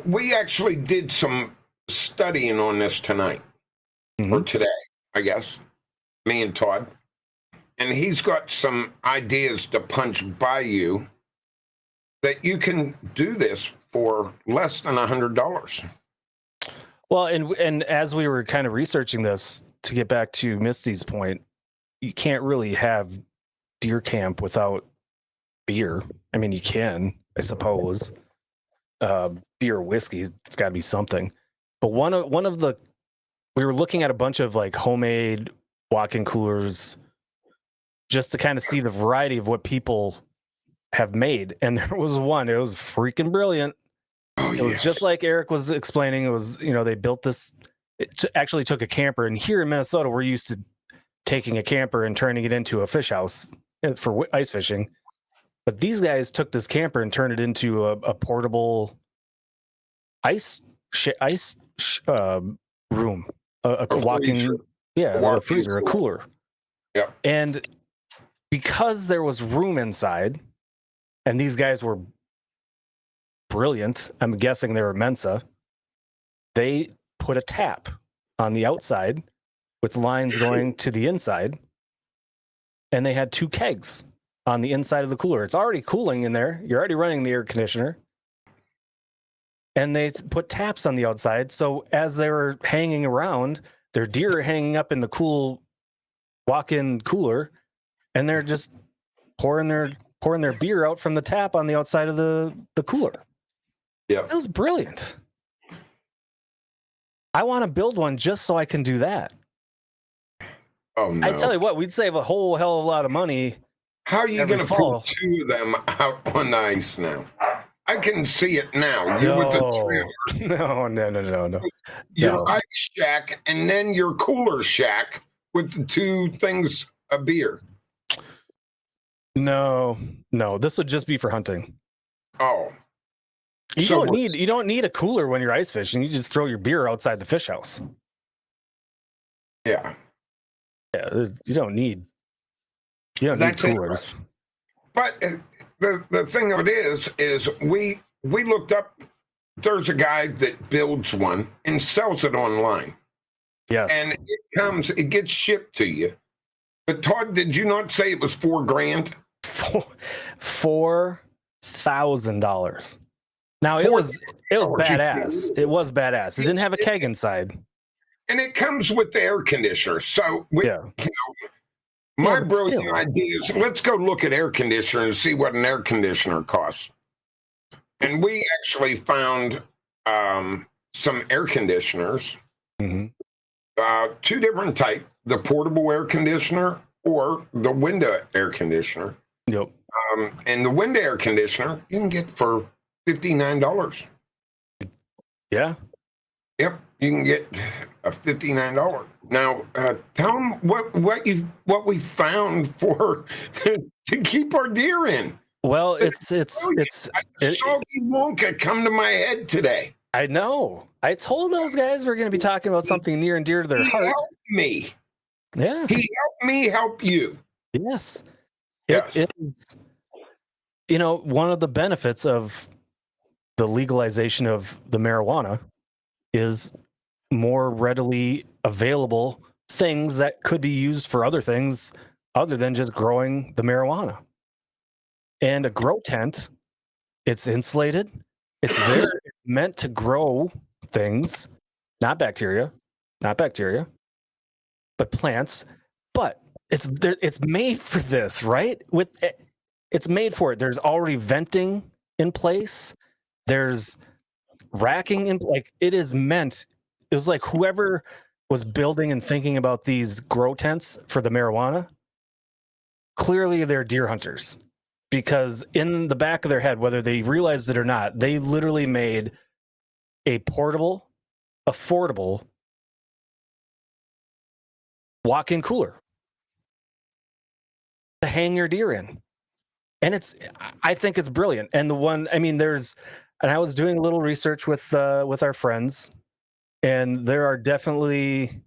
we actually did some studying on this tonight, or today, I guess, me and Todd. And he's got some ideas to punch by you that you can do this for less than $100. Well, and as we were kind of researching this, to get back to Misty's point, you can't really have deer camp without beer. I mean, you can, I suppose. Beer, whiskey, it's got to be something. But one of the, we were looking at a bunch of like homemade walk-in coolers just to kind of see the variety of what people have made. And there was one, it was freaking brilliant. It was just like Eric was explaining. It was, they built this, actually took a camper. And here in Minnesota, we're used to taking a camper and turning it into a fish house for ice fishing. But these guys took this camper and turned it into a portable ice room, a walk-in, a freezer, a cooler. Yeah. And because there was room inside, and these guys were brilliant. I'm guessing they were Mensa. They put a tap on the outside with lines going to the inside, and they had 2 kegs on the inside of the cooler. It's already cooling in there. You're already running the air conditioner. And they put taps on the outside. So as they were hanging around, their deer are hanging up in the cool walk-in cooler, and they're just pouring their beer out from the tap on the outside of the cooler. Yeah. That was brilliant. I want to build one just so I can do that. Oh no! I tell you what, we'd save a whole hell of a lot of money. How are you every going to fall. pull 2 of them out on ice now? I can see it now. You're with the trailer, No. your No. ice shack, and then your cooler shack with the 2 things of beer. No. This would just be for hunting. Oh, You So don't need a cooler when you're ice fishing. You just throw your beer outside the fish house. yeah. Yeah, you don't need That's coolers. But the thing of it is we looked up. There's a guy that builds one and sells it online, Yes. and it gets shipped to you. But Todd, did you not say it was $4,000? $4,000. Now it was badass. It was badass. It didn't have a keg inside. And it comes with the air conditioner. So Yeah. my but brilliant still. idea is let's go look at air conditioner and see what an air conditioner costs. And we actually found some air conditioners, Mhm. 2 different types, the portable air conditioner or the window air conditioner. Yep. And the window air conditioner you can get for $59. Yeah. Yep, you can get a $59. Now, tell them what we found for to keep our deer in. Well, it's Soggy Wonka come to my head today. I know. I told those guys we're going to be talking about something near and dear to their He heart. helped me. Yeah. He helped me help you. Yes. Yes. It is, one of the benefits of the legalization of the marijuana is more readily available things that could be used for other things other than just growing the marijuana. And a grow tent, it's insulated. It's there. It's meant to grow things, not bacteria, but plants. But it's made for this, right? It's made for it. There's already venting in place. There's racking in, like, it is meant. It was like whoever was building and thinking about these grow tents for the marijuana, clearly they're deer hunters, because in the back of their head, whether they realized it or not, they literally made a portable, affordable walk-in cooler to hang your deer in. And I think it's brilliant. And I was doing a little research with our friends, and there are definitely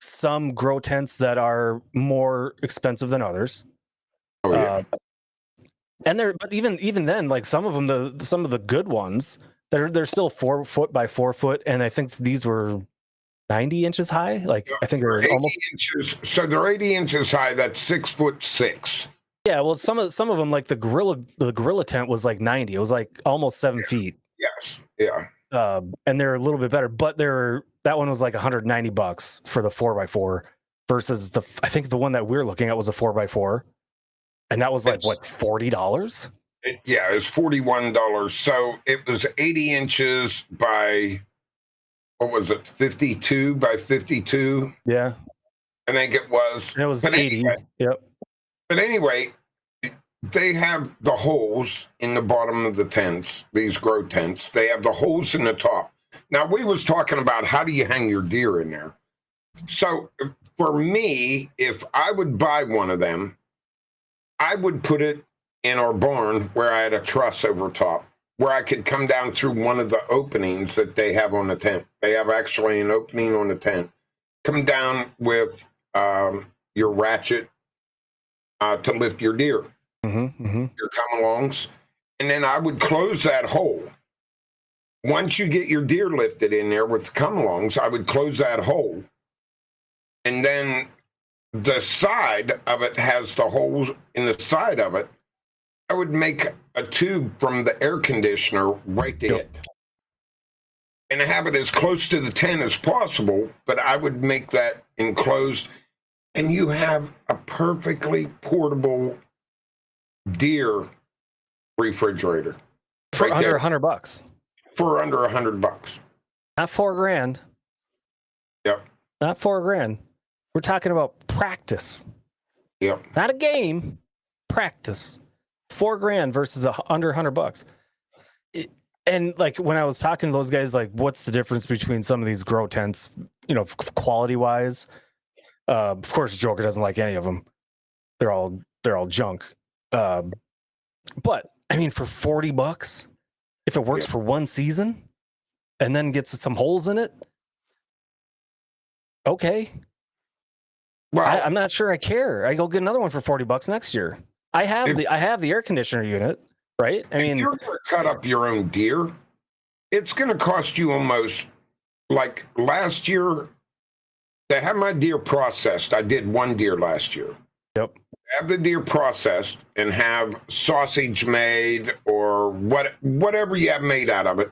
some grow tents that are more expensive than others. Oh yeah. But even then, like some of them, some of the good ones, they're still 4 foot by 4 foot, and I think these were 90 inches high. Like I think they're 80 almost inches. So they're 80 inches high. That's 6'6". Yeah, well, some of them, like the gorilla tent was like 90. It was like almost 7 feet. Yes. Yeah. And they're a little bit better, but that one was like $190 for the 4x4 versus I think the one that we're looking at was a 4x4, and that was like what, $40? Yeah, it was $41. So it was 80 inches by, what was it, 52 by 52? Yeah, I think it was. and it was But 80. anyway, Yep. But anyway, they have the holes in the bottom of the tents, these grow tents. They have the holes in the top. Now, we was talking about how do you hang your deer in there. So for me, if I would buy one of them, I would put it in our barn where I had a truss over top, where I could come down through one of the openings that they have on the tent. They have actually an opening on the tent. Come down with your ratchet to lift your deer. your come-alongs, and then I would close that hole. Once you get your deer lifted in there with the come-alongs, I would close that hole, and then the side of it has the holes in the side of it. I would make a tube from the air conditioner right to it, and have it as close to the tent as possible, but I would make that enclosed, and you have a perfectly portable deer refrigerator For right under there. $100. For under $100. Not $4,000. Yep. Not $4,000. We're talking about practice. Yep. Not a game. Practice. $4,000 versus under $100. And like when I was talking to those guys, like, what's the difference between some of these grow tents, you know, quality wise? Of course, Joker doesn't like any of them. They're all junk. But I mean, for $40, if it works for one season and then gets some holes in it, okay. Well, I'm not sure I care. I go get another one for $40 next year. I have the air conditioner unit, right? I if mean, you're going to cut up your own deer, it's going to cost you almost, like last year, to have my deer processed. I did one deer last year. yep. Have the deer processed and have sausage made or whatever you have made out of it.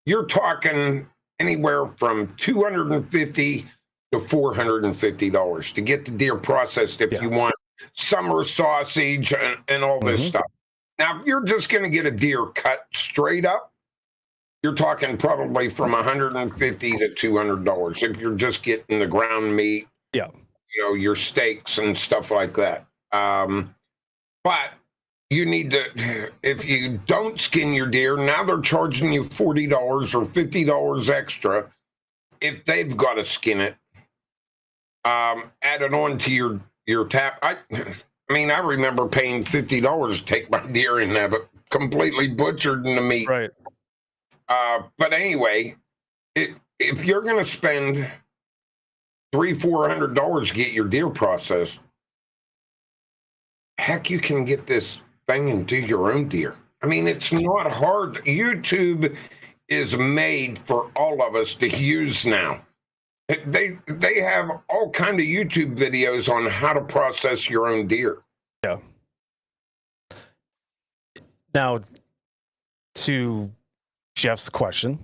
You're talking anywhere from $250 to $450 to get the deer processed if you want summer sausage and all this stuff. Now, if you're just going to get a deer cut straight up, you're talking probably from $150 to $200 if you're just getting the ground meat, Yeah. you know, your steaks and stuff like that. But you need to, if you don't skin your deer, now they're charging you $40 or $50 extra if they've got to skin it. Add it on to your tap. I mean, I remember paying $50 to take my deer and have it completely butchered in the meat. Right. But anyway, if you're going to spend $300-$400 to get your deer processed, heck, you can get this thing and do your own deer. I mean, it's not hard. YouTube is made for all of us to use now. They have all kind of YouTube videos on how to process your own deer. Yeah. Now, to Jeff's question,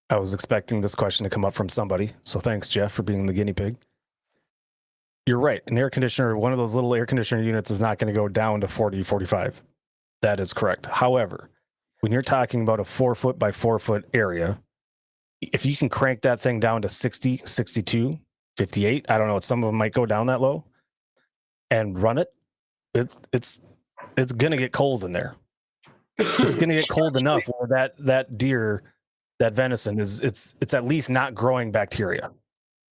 I was expecting this question to come up from somebody. So thanks, Jeff, for being the guinea pig. You're right. An air conditioner, one of those little air conditioner units is not going to go down to 40, 45. That is correct. However, when you're talking about a 4 foot by 4 foot area, if you can crank that thing down to 60, 62, 58, I don't know, some of them might go down that low and run it, it's going to get cold in there. It's going to get cold enough where that deer, that venison it's at least not growing bacteria.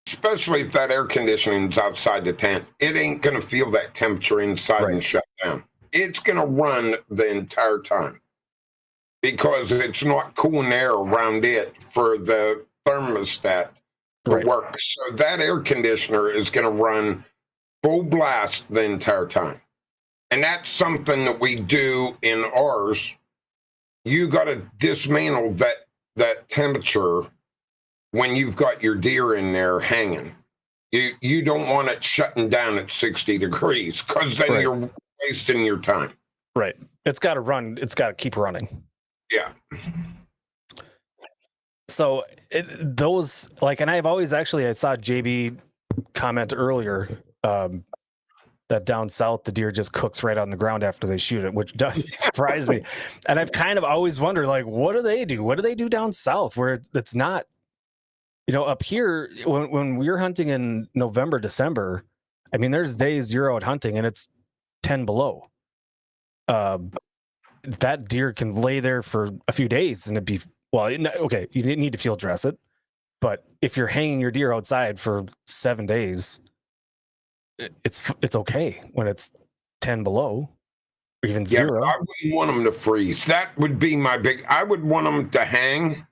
Especially if that air conditioning's outside the tent, it ain't going to feel that temperature inside and shut down. It's going to run the entire time because it's not cooling air around it for the thermostat to work. So that air conditioner is going to run full blast the entire time. And that's something that we do in ours. You got to dismantle that temperature when you've got your deer in there hanging. You don't want it shutting down at 60 degrees because then you're wasting your time. Right. It's got to run. It's got to keep running. Yeah. So those, like, and I've always actually, I saw JB comment earlier that down south, the deer just cooks right on the ground after they shoot it, which does surprise me. And I've kind of always wondered, like, what do they do? What do they do down south where it's not, you know, up here when we're hunting in November, December, I mean, there's days you're out hunting and it's 10 below. That deer can lay there for a few days and it'd be, well, okay, you need to field dress it. But if you're hanging your deer outside for 7 days, it's okay when it's 10 below or even zero. I wouldn't want them to freeze. That would be my big, I would want them to hang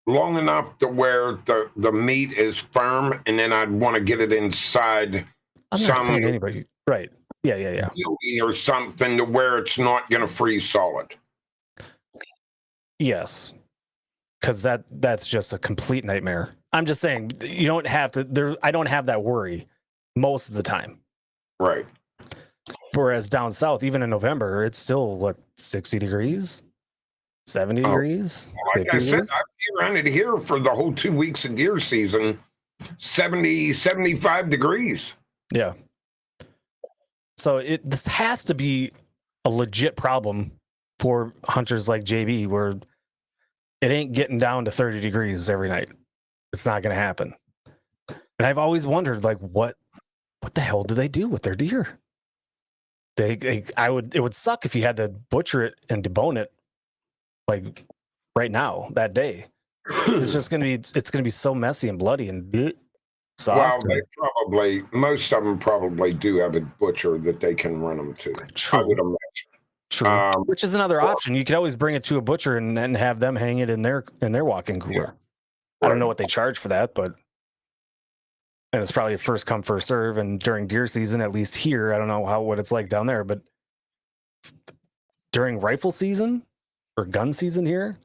long enough to where the meat is firm, and then I'd want to get it inside. I'm not saying anybody, right? Yeah. building or something to where it's not going to freeze solid. Yes. Because that's just a complete nightmare. I'm just saying you don't have to. I don't have that worry most of the time. Right. Whereas down south, even in November, it's still what 60 degrees, 70 degrees. Like I said, I've been around it here for the whole 2 weeks of deer season, 70, 75 degrees. Yeah. So this has to be a legit problem for hunters like JB, where it ain't getting down to 30 degrees every night. It's not going to happen. And I've always wondered, like, what the hell do they do with their deer? It would suck if you had to butcher it and debone it like right now, that day. It's going to be so messy and bloody and soft. Well, most of them probably do have a butcher that they can run them to. True. I would imagine. True. Which is another option. You could always bring it to a butcher and then have them hang it in their walk-in cooler. Yeah. I don't know what they charge for that, and it's probably a first come, first serve. And during deer season, at least here, I don't know what it's like down there, but during rifle season or gun season here,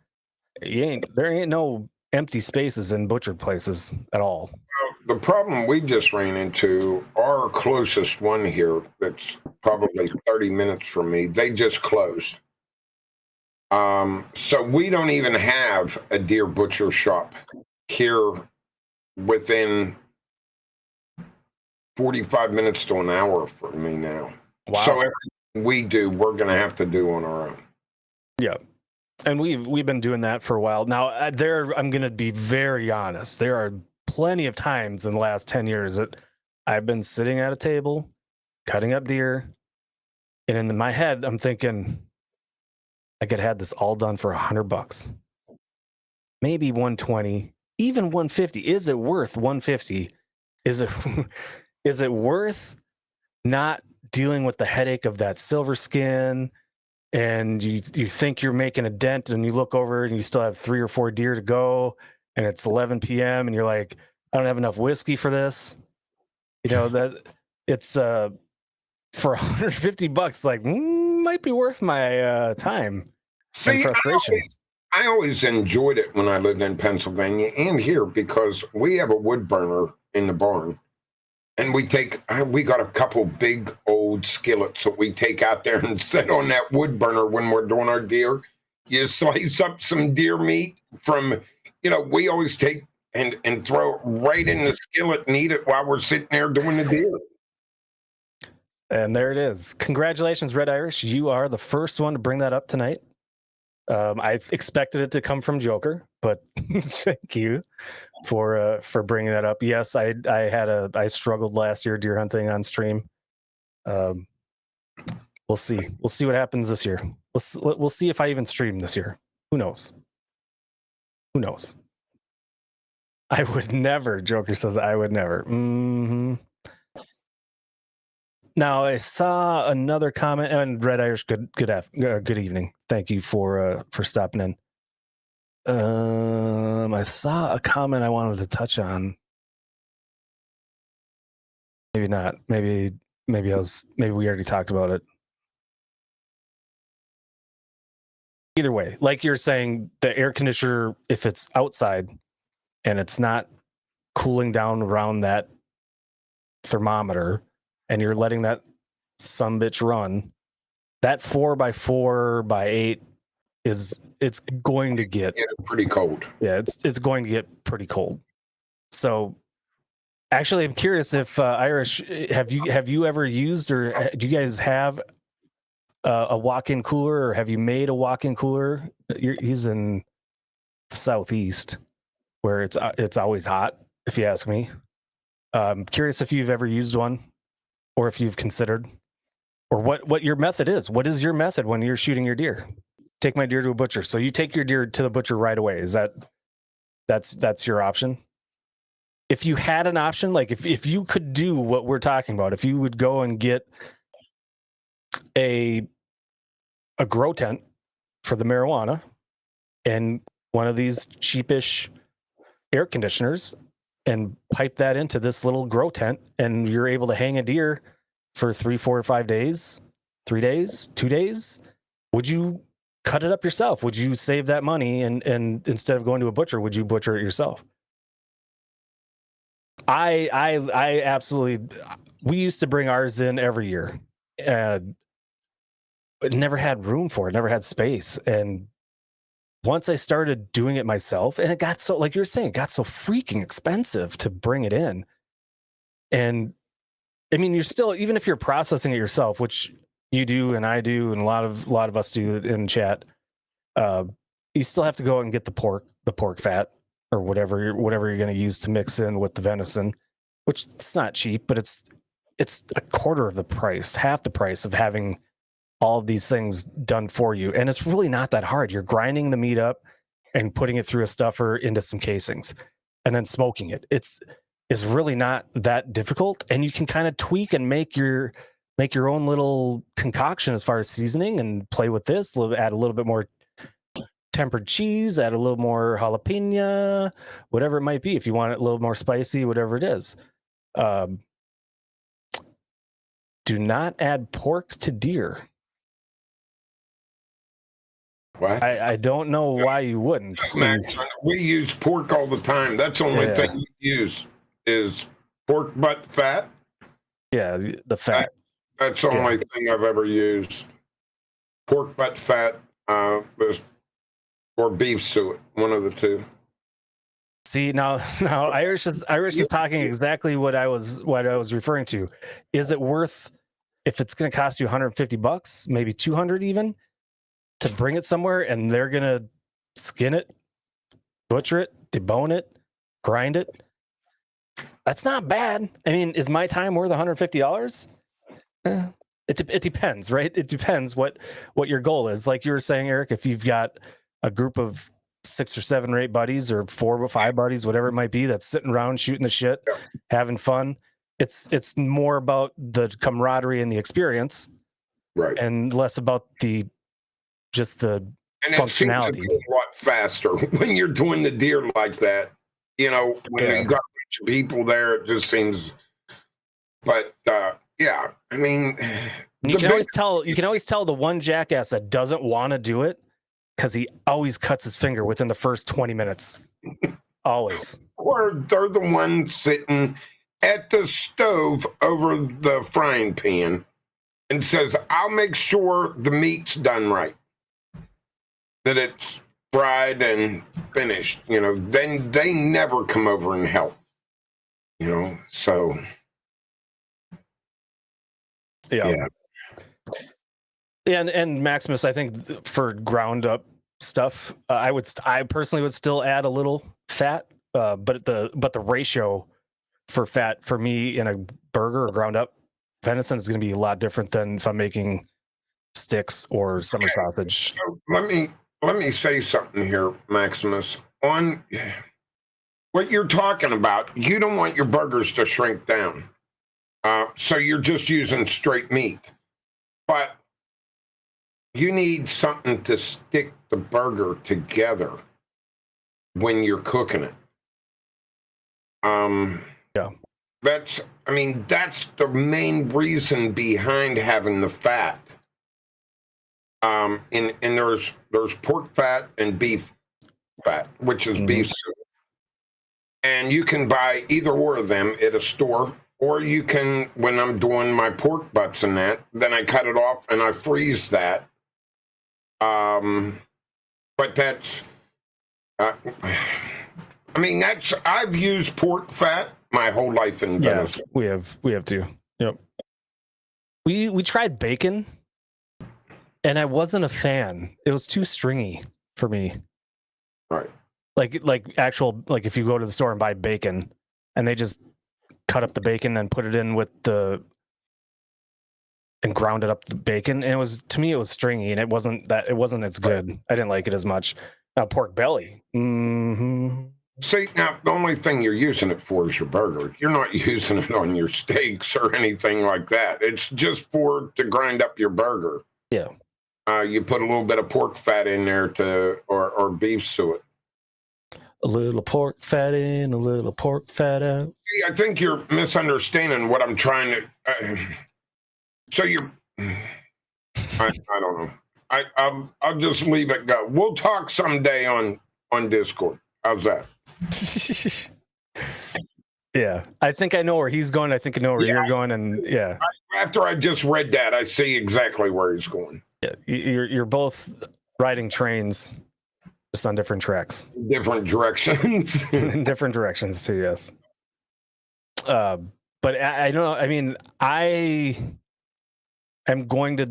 there ain't no empty spaces in butcher places at all. The problem we just ran into, our closest one here, that's probably 30 minutes from me, they just closed. So we don't even have a deer butcher shop here within 45 minutes to an hour from me now. Wow. So everything we do, we're going to have to do on our own. Yeah. And we've been doing that for a while. Now, I'm going to be very honest. There are plenty of times in the last 10 years that I've been sitting at a table, cutting up deer, and in my head, I'm thinking, I could have this all done for $100, maybe 120, even 150. Is it worth 150? Is it worth not dealing with the headache of that silver skin? And you think you're making a dent, and you look over and you still have 3 or 4 deer to go, and it's 11 p.m. and you're like, I don't have enough whiskey for this. That it's for $150, like might be worth my time and frustration. I always enjoyed it when I lived in Pennsylvania and here, because we have a wood burner in the barn. And we got a couple big old skillets that we take out there and set on that wood burner when we're doing our deer. You slice up some deer meat from, we always take and throw it right in the skillet and eat it while we're sitting there doing the deer. And there it is. Congratulations, Red Irish. You are the first one to bring that up tonight. I expected it to come from Joker, but thank you for bringing that up. Yes, I struggled last year deer hunting on stream. We'll see what happens this year. We'll see if I even stream this year. Who knows? I would never. Joker says I would never. Mm-hmm. Now I saw another comment, and Red Irish, good evening. Thank you for stopping in. I saw a comment I wanted to touch on. Maybe not. Maybe we already talked about it. Either way, like you're saying, the air conditioner, if it's outside and it's not cooling down around that thermometer, and you're letting that sumbitch run, that 4x4x8 it's going to get pretty cold. Yeah, it's going to get pretty cold. So actually, I'm curious if Irish, have you ever used, or do you guys have a walk-in cooler, or have you made a walk-in cooler? He's in the Southeast, where it's always hot, if you ask me. I'm curious if you've ever used one, or if you've considered, or what your method is. What is your method when you're shooting your deer? Take my deer to a butcher. So you take your deer to the butcher right away. Is that's your option? If you had an option, like if you could do what we're talking about, if you would go and get a grow tent for the marijuana and one of these cheapish air conditioners and pipe that into this little grow tent, and you're able to hang a deer for 3, 4, or 5 days, 3 days, 2 days, would you cut it up yourself? Would you save that money and instead of going to a butcher, would you butcher it yourself? I absolutely. We used to bring ours in every year, and it never had room for it, never had space. And once I started doing it myself, and it got so, like you're saying, it got so freaking expensive to bring it in. And I mean, you're still, even if you're processing it yourself, which you do and I do, and a lot of us do in chat, you still have to go out and get the pork fat or whatever you're going to use to mix in with the venison, which it's not cheap, but it's a quarter of the price, half the price of having all of these things done for you. And it's really not that hard. You're grinding the meat up and putting it through a stuffer into some casings and then smoking it. It's really not that difficult. And you can kind of tweak and make your own little concoction as far as seasoning and play with this, add a little bit more tempered cheese, add a little more jalapeno, whatever it might be. If you want it a little more spicy, whatever it is. Do not add pork to deer. What? I don't know why you wouldn't. We use pork all the time. That's the only thing we use is pork butt fat. Yeah, the fat. That's the only thing I've ever used. Pork butt fat, or beef suet, one of the two. See, now Irish is talking exactly what I was referring to. Is it worth, if it's going to cost you $150, maybe 200 even, to bring it somewhere and they're going to skin it, butcher it, debone it, grind it? That's not bad. I mean, is my time worth $150? It depends, right? It depends what your goal is. Like you were saying, Eric, if you've got a group of 6 or 7 or 8 buddies or 4 or 5 buddies, whatever it might be, that's sitting around shooting the shit, having fun. It's more about the camaraderie and the experience, right? And less about the functionality. It seems a lot faster when you're doing the deer like that. You know, when you got a bunch of people there, it just seems. But yeah, I mean, you can always tell the one jackass that doesn't want to do it, because he always cuts his finger within the first 20 minutes. Always. Or they're the one sitting at the stove over the frying pan and says, I'll make sure the meat's done right, that it's fried and finished. You know, then they never come over and help. You know, so. Yeah. And Maximus, I think for ground up stuff, I personally would still add a little fat, but the ratio for fat for me in a burger or ground up venison is going to be a lot different than if I'm making sticks or summer sausage. So let me say something here, Maximus. On what you're talking about, you don't want your burgers to shrink down, so you're just using straight meat, but you need something to stick the burger together when you're cooking it. That's the main reason behind having the fat. And there's pork fat and beef fat, which is beef suet. And you can buy either or of them at a store, or you can, when I'm doing my pork butts and that, then I cut it off and I freeze that. But that's, I've used pork fat my whole life in venison. We have too. Yep. We tried bacon, and I wasn't a fan. It was too stringy for me. Right. Like if you go to the store and buy bacon, and they just cut up the bacon and put it in and ground it up the bacon, and it was stringy, and it wasn't as good. I didn't like it as much. Now pork belly. Mm-hmm. See, now the only thing you're using it for is your burger. You're not using it on your steaks or anything like that. It's just to grind up your burger. Yeah. You put a little bit of pork fat in there or beef suet. A little pork fat in, a little pork fat out. See, I think you're misunderstanding what I'm trying to. So you're, I don't know. I'll just leave it go. We'll talk someday on Discord. How's that? Yeah, I think I know where he's going. I think I know where you're going, and yeah. After I just read that, I see exactly where he's going. Yeah, you're both riding trains, just on different tracks, Different directions. in different directions too. Yes. But I don't know. I mean, I am going to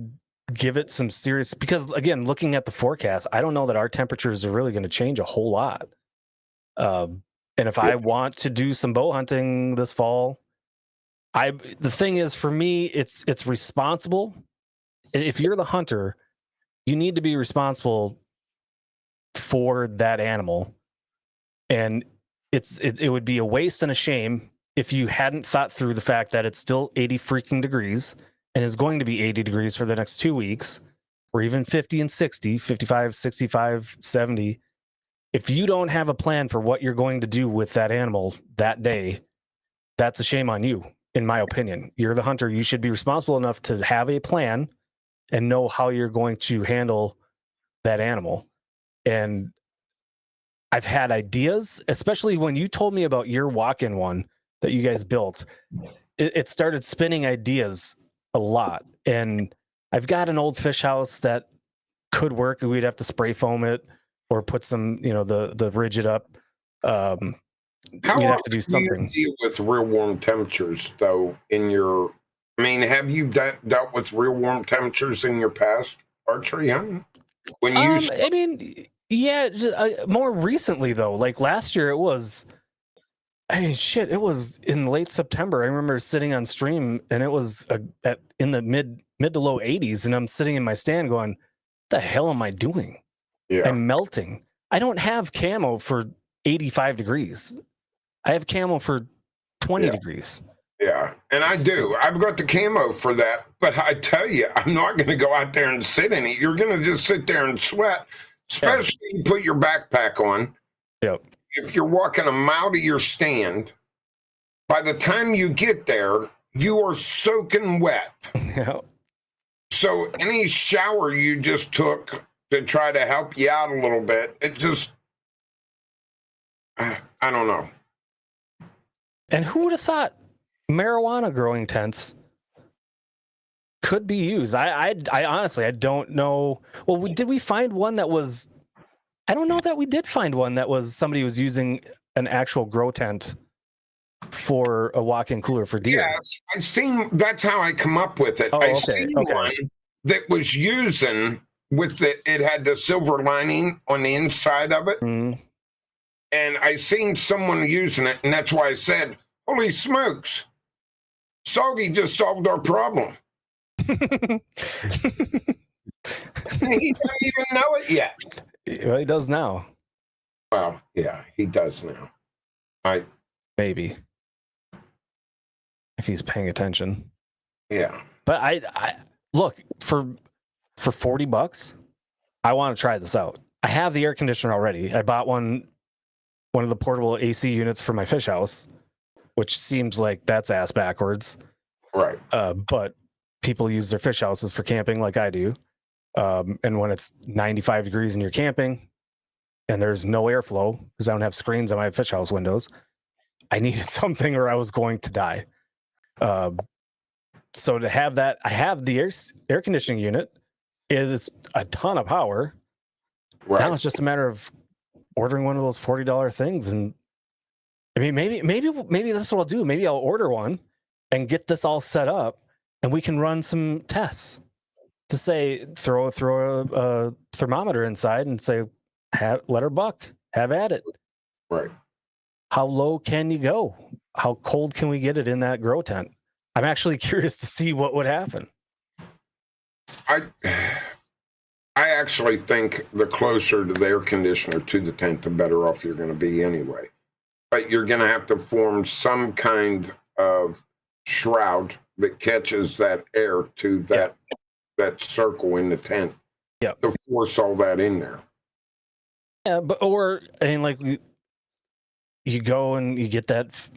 give it some serious, because again, looking at the forecast, I don't know that our temperatures are really going to change a whole lot. And if I want to do some bow hunting this fall, the thing is, for me, it's responsible. If you're the hunter, you need to be responsible for that animal, and it would be a waste and a shame if you hadn't thought through the fact that it's still 80 freaking degrees and is going to be 80 degrees for the next 2 weeks, or even 50 and 60, 55, 65, 70. If you don't have a plan for what you're going to do with that animal that day, that's a shame on you, in my opinion. You're the hunter. You should be responsible enough to have a plan and know how you're going to handle that animal. And I've had ideas, especially when you told me about your walk-in one that you guys built. It started spinning ideas a lot. And I've got an old fish house that could work. We'd have to spray foam it or put some, the rigid up. How You'd have to do something. Do you deal with real warm temperatures, though? Have you dealt with real warm temperatures in your past archery hunting? When you, yeah, more recently though. Like last year, it was in late September. I remember sitting on stream, and it was in the mid to low 80s, and I'm sitting in my stand going, "What the hell am I doing? Yeah. I'm melting. I don't have camo for 85 degrees. I have camo for 20 degrees." Yeah, and I do. I've got the camo for that, but I tell you, I'm not going to go out there and sit in it. You're going to just sit there and sweat, especially if you put your backpack on. Yep. If you're walking a mile to your stand, by the time you get there, you are soaking wet. Yeah. So any shower you just took to try to help you out a little bit, it just, I don't know. And who would have thought marijuana growing tents could be used? I honestly, I don't know. Well, did we find one that was? I don't know that we did find one that was somebody was using an actual grow tent for a walk-in cooler for deer. Yes, I've seen. That's how I come up with it. Oh, I seen okay. one that was using it had the silver lining on the inside of it. Mm-hmm. And I seen someone using it, and that's why I said, "Holy smokes, Soggy just solved our problem." He doesn't even know it yet. Well, he does now. Well, yeah, he does now. Maybe if he's paying attention. Yeah. But I look for $40. I want to try this out. I have the air conditioner already. I bought one of the portable AC units for my fish house, which seems like that's ass backwards. Right. But people use their fish houses for camping like I do. And when it's 95 degrees and you're camping and there's no airflow because I don't have screens on my fish house windows, I needed something or I was going to die. So to have that, I have the air conditioning unit. It is a ton of power. Right. Now it's just a matter of ordering one of those $40 things. And I mean, maybe that's what I'll do. Maybe I'll order one and get this all set up, and we can run some tests to say, throw a thermometer inside and say, let her buck, have at it. Right. How low can you go? How cold can we get it in that grow tent? I'm actually curious to see what would happen. I actually think the closer to the air conditioner to the tent, the better off you're going to be anyway. But you're going to have to form some kind of shroud that catches that air to that circle in the tent. Yeah. To force all that in there. Yeah, like you go and you get that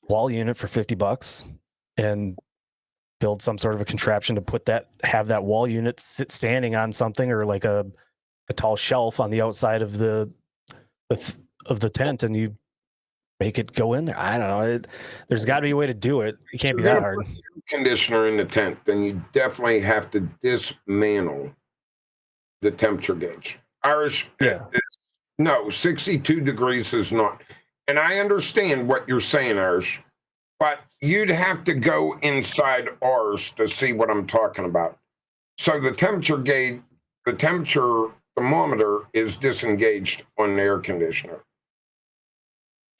wall unit for $50, and build some sort of a contraption to have that wall unit standing on something, or like a tall shelf on the outside of the tent, and you make it go in there. I don't know. There's got to be a way to do it. It can't be that hard. Put air conditioner in the tent, then you definitely have to dismantle the temperature gauge. Ours, no, 62 degrees is not. And I understand what you're saying, Irish, but you'd have to go inside ours to see what I'm talking about. So the temperature gauge, the temperature thermometer is disengaged on the air conditioner.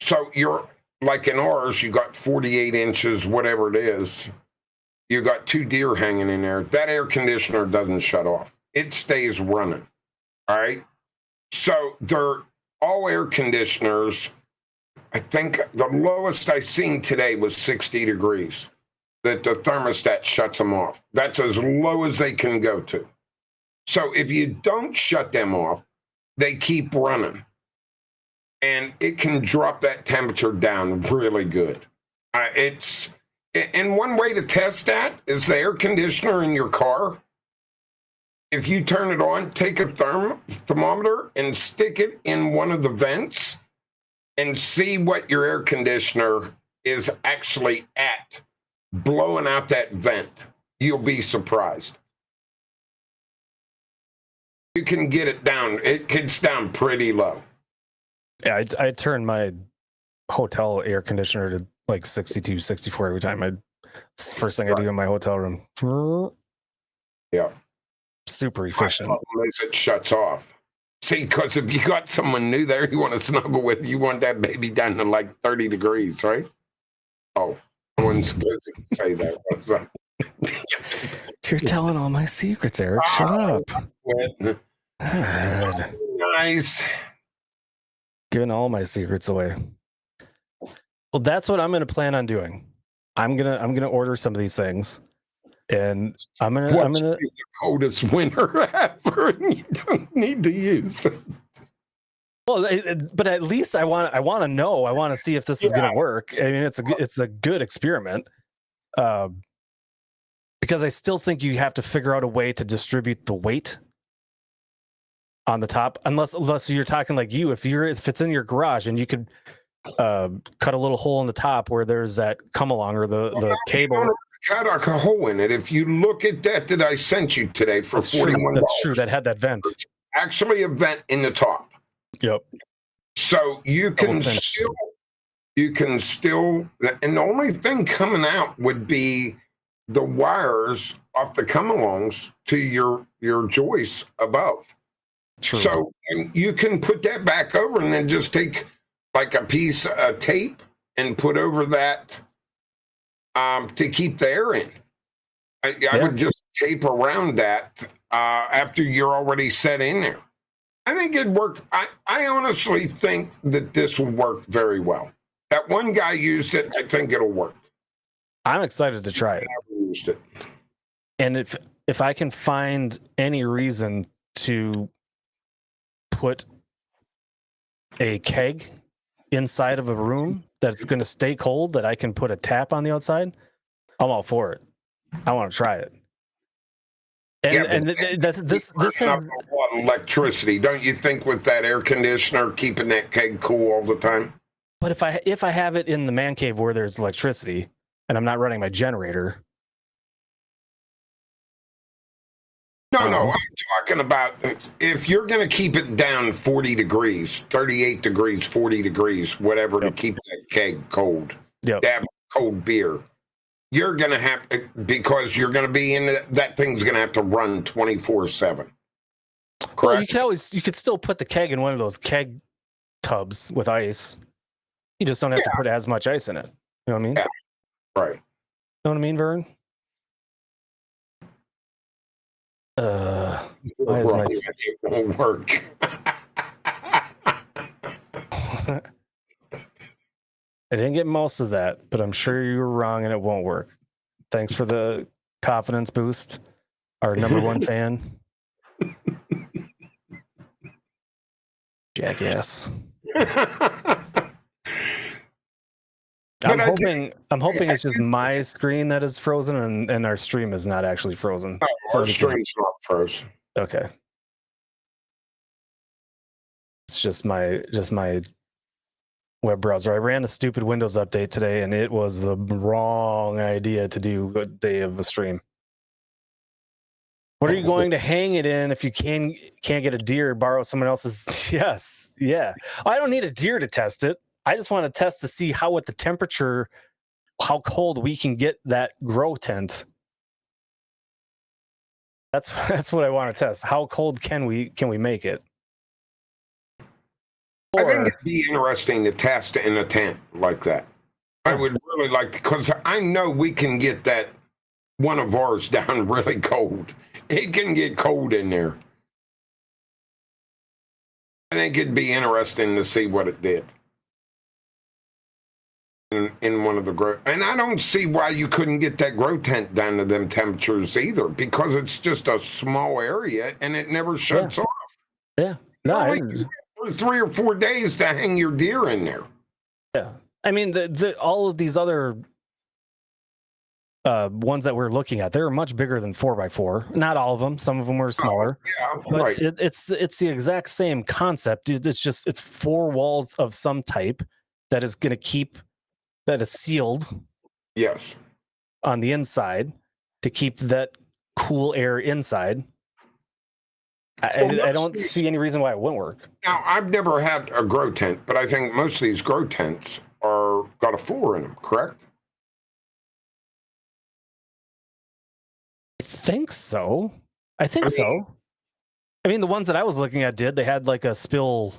So you're like in ours, you got 48 inches, whatever it is. You got 2 deer hanging in there. That air conditioner doesn't shut off. It stays running. All right. So they're all air conditioners. I think the lowest I seen today was 60 degrees that the thermostat shuts them off. That's as low as they can go to. So if you don't shut them off, they keep running. And it can drop that temperature down really good. And one way to test that is the air conditioner in your car. If you turn it on, take a thermometer and stick it in one of the vents and see what your air conditioner is actually at, blowing out that vent. You'll be surprised. You can get it down. It gets down pretty low. Yeah, I turn my hotel air conditioner to like 62, 64 every time. It's the first thing I do in my hotel room. Yeah. Super efficient. Unless it shuts off. See, because if you got someone new there you want to snuggle with, you want that baby down to like 30 degrees, right? Oh, I wasn't supposed to say that. Was I? You're telling all my secrets, Eric. Shut up. God. Nice. Giving all my secrets away. Well, that's what I'm going to plan on doing. I'm gonna order some of these things, and I'm gonna the coldest winter ever. You don't need to use it. Well, but at least I want to know. I want to see if this is going to work. I mean, it's a good experiment, because I still think you have to figure out a way to distribute the weight on the top, unless you're talking like if it's in your garage and you could cut a little hole in the top where there's that come along or the cable. Cut a hole in it. If you look at that I sent you today for $41. That's true. That had that vent. Actually, a vent in the top. Yep. So you can still, and the only thing coming out would be the wires off the come-alongs to your joists above. True. So you can put that back over and then just take like a piece of tape and put over that to keep the air in. I would just tape around that after you're already set in there. I think it'd work. I honestly think that this will work very well. That one guy used it. I think it'll work. I'm excited to try it. I never used it. And if I can find any reason to put a keg inside of a room that's going to stay cold, that I can put a tap on the outside, I'm all for it. I want to try it. And this has a lot of electricity, don't you think, with that air conditioner keeping that keg cool all the time? But if I have it in the man cave where there's electricity and I'm not running my generator. No, I'm talking about if you're going to keep it down 40 degrees, 38 degrees, 40 degrees, whatever, to keep that keg cold, to have cold beer, you're going to have to, because you're going to be in that thing's going to have to run 24/7. Well, you could still put the keg in one of those keg tubs with ice. You just don't have to put as much ice in it. You know what I mean? Yeah. Right. You know what I mean, Vern? Why is it won't work. I didn't get most of that, but I'm sure you were wrong and it won't work. Thanks for the confidence boost, our number one fan. Jackass. I'm But hoping it's just my screen that is frozen and our stream is not actually frozen. our Somebody can- stream's not frozen. Okay. It's just my web browser. I ran a stupid Windows update today, and it was the wrong idea to do a day of a stream. What are you going to hang it in if you can't get a deer, borrow someone else's? Yes, yeah. I don't need a deer to test it. I just want to test to see how, at the temperature, how cold we can get that grow tent. That's what I want to test. How cold can we make it? I think it'd be interesting to test in a tent like that. I would really like to, because I know we can get that one of ours down really cold. It can get cold in there. I think it'd be interesting to see what it did in one of the grow. And I don't see why you couldn't get that grow tent down to them temperatures either, because it's just a small area and it never shuts off. Yeah. No, For 3 or 4 days to hang your deer in there. yeah. I mean, all of these other ones that we're looking at, they're much bigger than 4x4. Not all of them. Some of them were smaller. Yeah, But right. it's the exact same concept. It's 4 walls of some type that is going to keep, that is sealed Yes. on the inside to keep that cool air inside. I don't see any reason why it wouldn't work. Now, I've never had a grow tent, but I think most of these grow tents are got a floor in them, correct? I think so. I mean, the ones that I was looking at they had like a spill,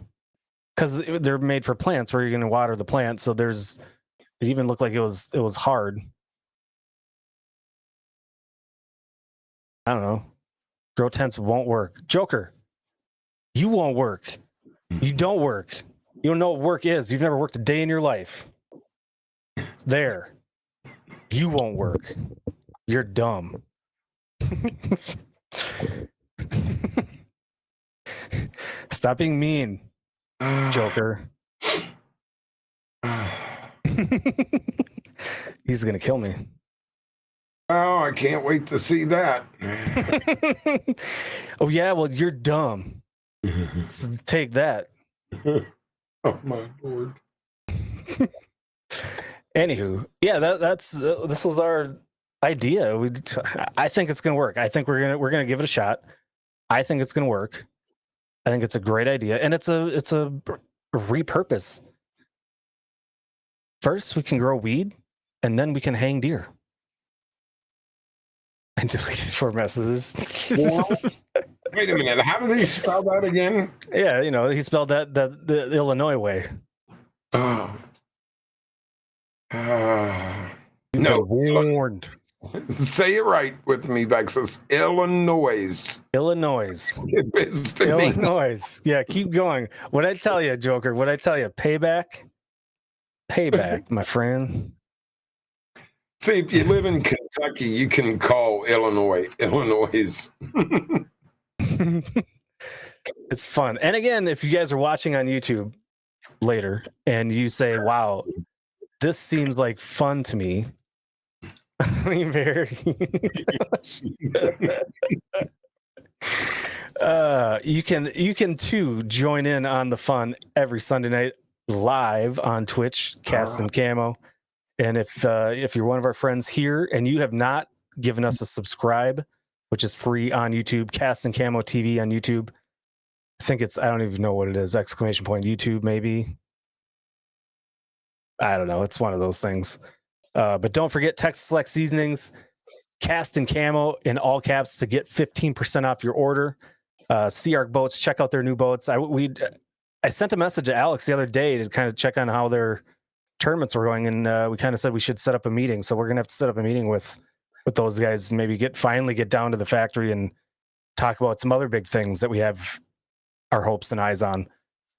because they're made for plants where you're going to water the plant. So it even looked like it was hard. I don't know. Grow tents won't work. Joker, you won't work. You don't work. You don't know what work is. You've never worked a day in your life. It's there. You won't work. You're dumb. Stop being mean, Joker. He's gonna kill me. Oh, I can't wait to see that. Oh yeah, well you're dumb. So take that. Oh my Lord. Anywho, yeah, this was our idea. I think it's gonna work. I think we're gonna give it a shot. I think it's gonna work. I think it's a great idea, and it's a repurpose. First, we can grow weed, and then we can hang deer. I deleted 4 messages. Wait a minute. How did he spell that again? Yeah, he spelled that the Illinois way. Oh. You've No. been warned. Say it right with me, Vexus. Illinois. Illinois. It's to me. Illinois. Yeah, keep going. What I tell you, Joker? What I tell you? Payback, my friend. See, if you live in Kentucky, you can call Illinois. It's fun. And again, if you guys are watching on YouTube later and you say, wow, this seems like fun to me. I mean, very. You can too join in on the fun every Sunday night live on Twitch, Cast and Camo. And if you're one of our friends here and you have not given us a subscribe, which is free on YouTube, Cast and Camo TV on YouTube. I think I don't even know what it is, ! YouTube maybe. I don't know. It's one of those things. But don't forget Texas Select Seasonings, Cast and Camo in all caps to get 15% off your order. Sea Arc Boats, check out their new boats. I sent a message to Alex the other day to kind of check on how their tournaments were going, and we kind of said we should set up a meeting. So we're gonna have to set up a meeting with those guys, maybe finally get down to the factory and talk about some other big things that we have our hopes and eyes on.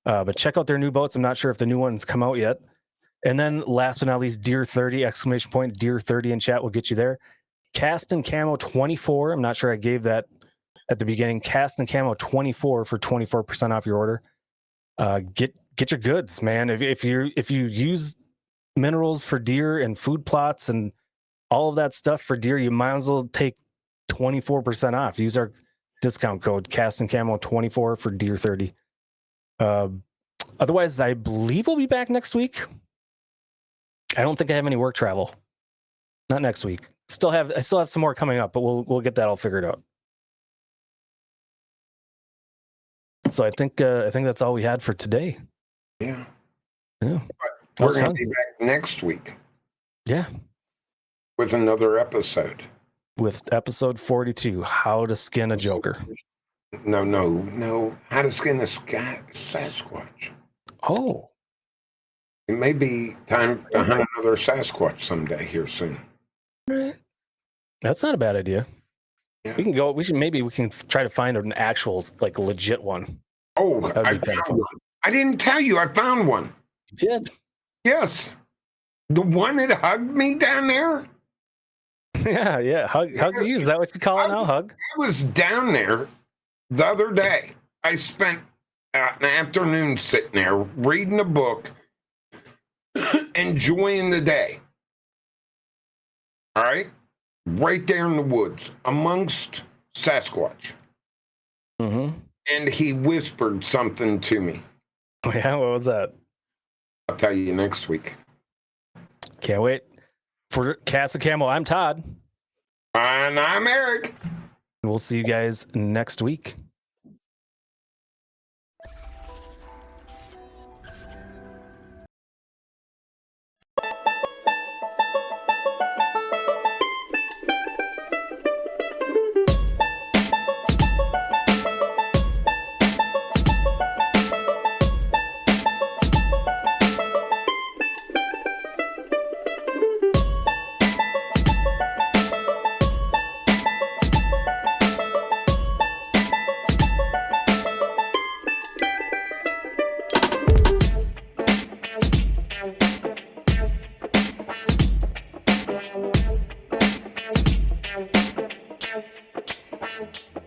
But check out their new boats. I'm not sure if the new ones come out yet. And then last but not least, Deer 30, ! Deer 30 in chat will get you there. Cast and Camo 24. I'm not sure I gave that at the beginning. Cast and Camo 24 for 24% off your order. Get your goods, man. If you use minerals for deer and food plots and all of that stuff for deer, you might as well take 24% off. Use our discount code Cast and Camo 24 for deer 30. Otherwise, I believe we'll be back next week. I don't think I have any work travel. Not next week. I still have some more coming up, but we'll get that all figured out. So I think that's all we had for today. Yeah. Yeah. But we're going to be back next week. Yeah. With another episode. With episode 42, How to Skin a Joker. No. How to Skin a Sasquatch. Oh. It may be time to hunt another Sasquatch someday here soon. Right. That's not a bad idea. Yeah. We can try to find an actual, like, legit one. Oh, I found one. I didn't tell you I found one. You did? Yes. The one that hugged me down there? Yeah. Hug you. Is that what you call it now? Hug? I was down there the other day. I spent an afternoon sitting there reading a book, enjoying the day. All right? Right there in the woods, amongst Sasquatch. Mm-hmm. And he whispered something to me. Oh, yeah? What was that? I'll tell you next week. Can't wait. For Cast and Camo, I'm Todd. And I'm Eric. We'll see you guys next week. Thank you.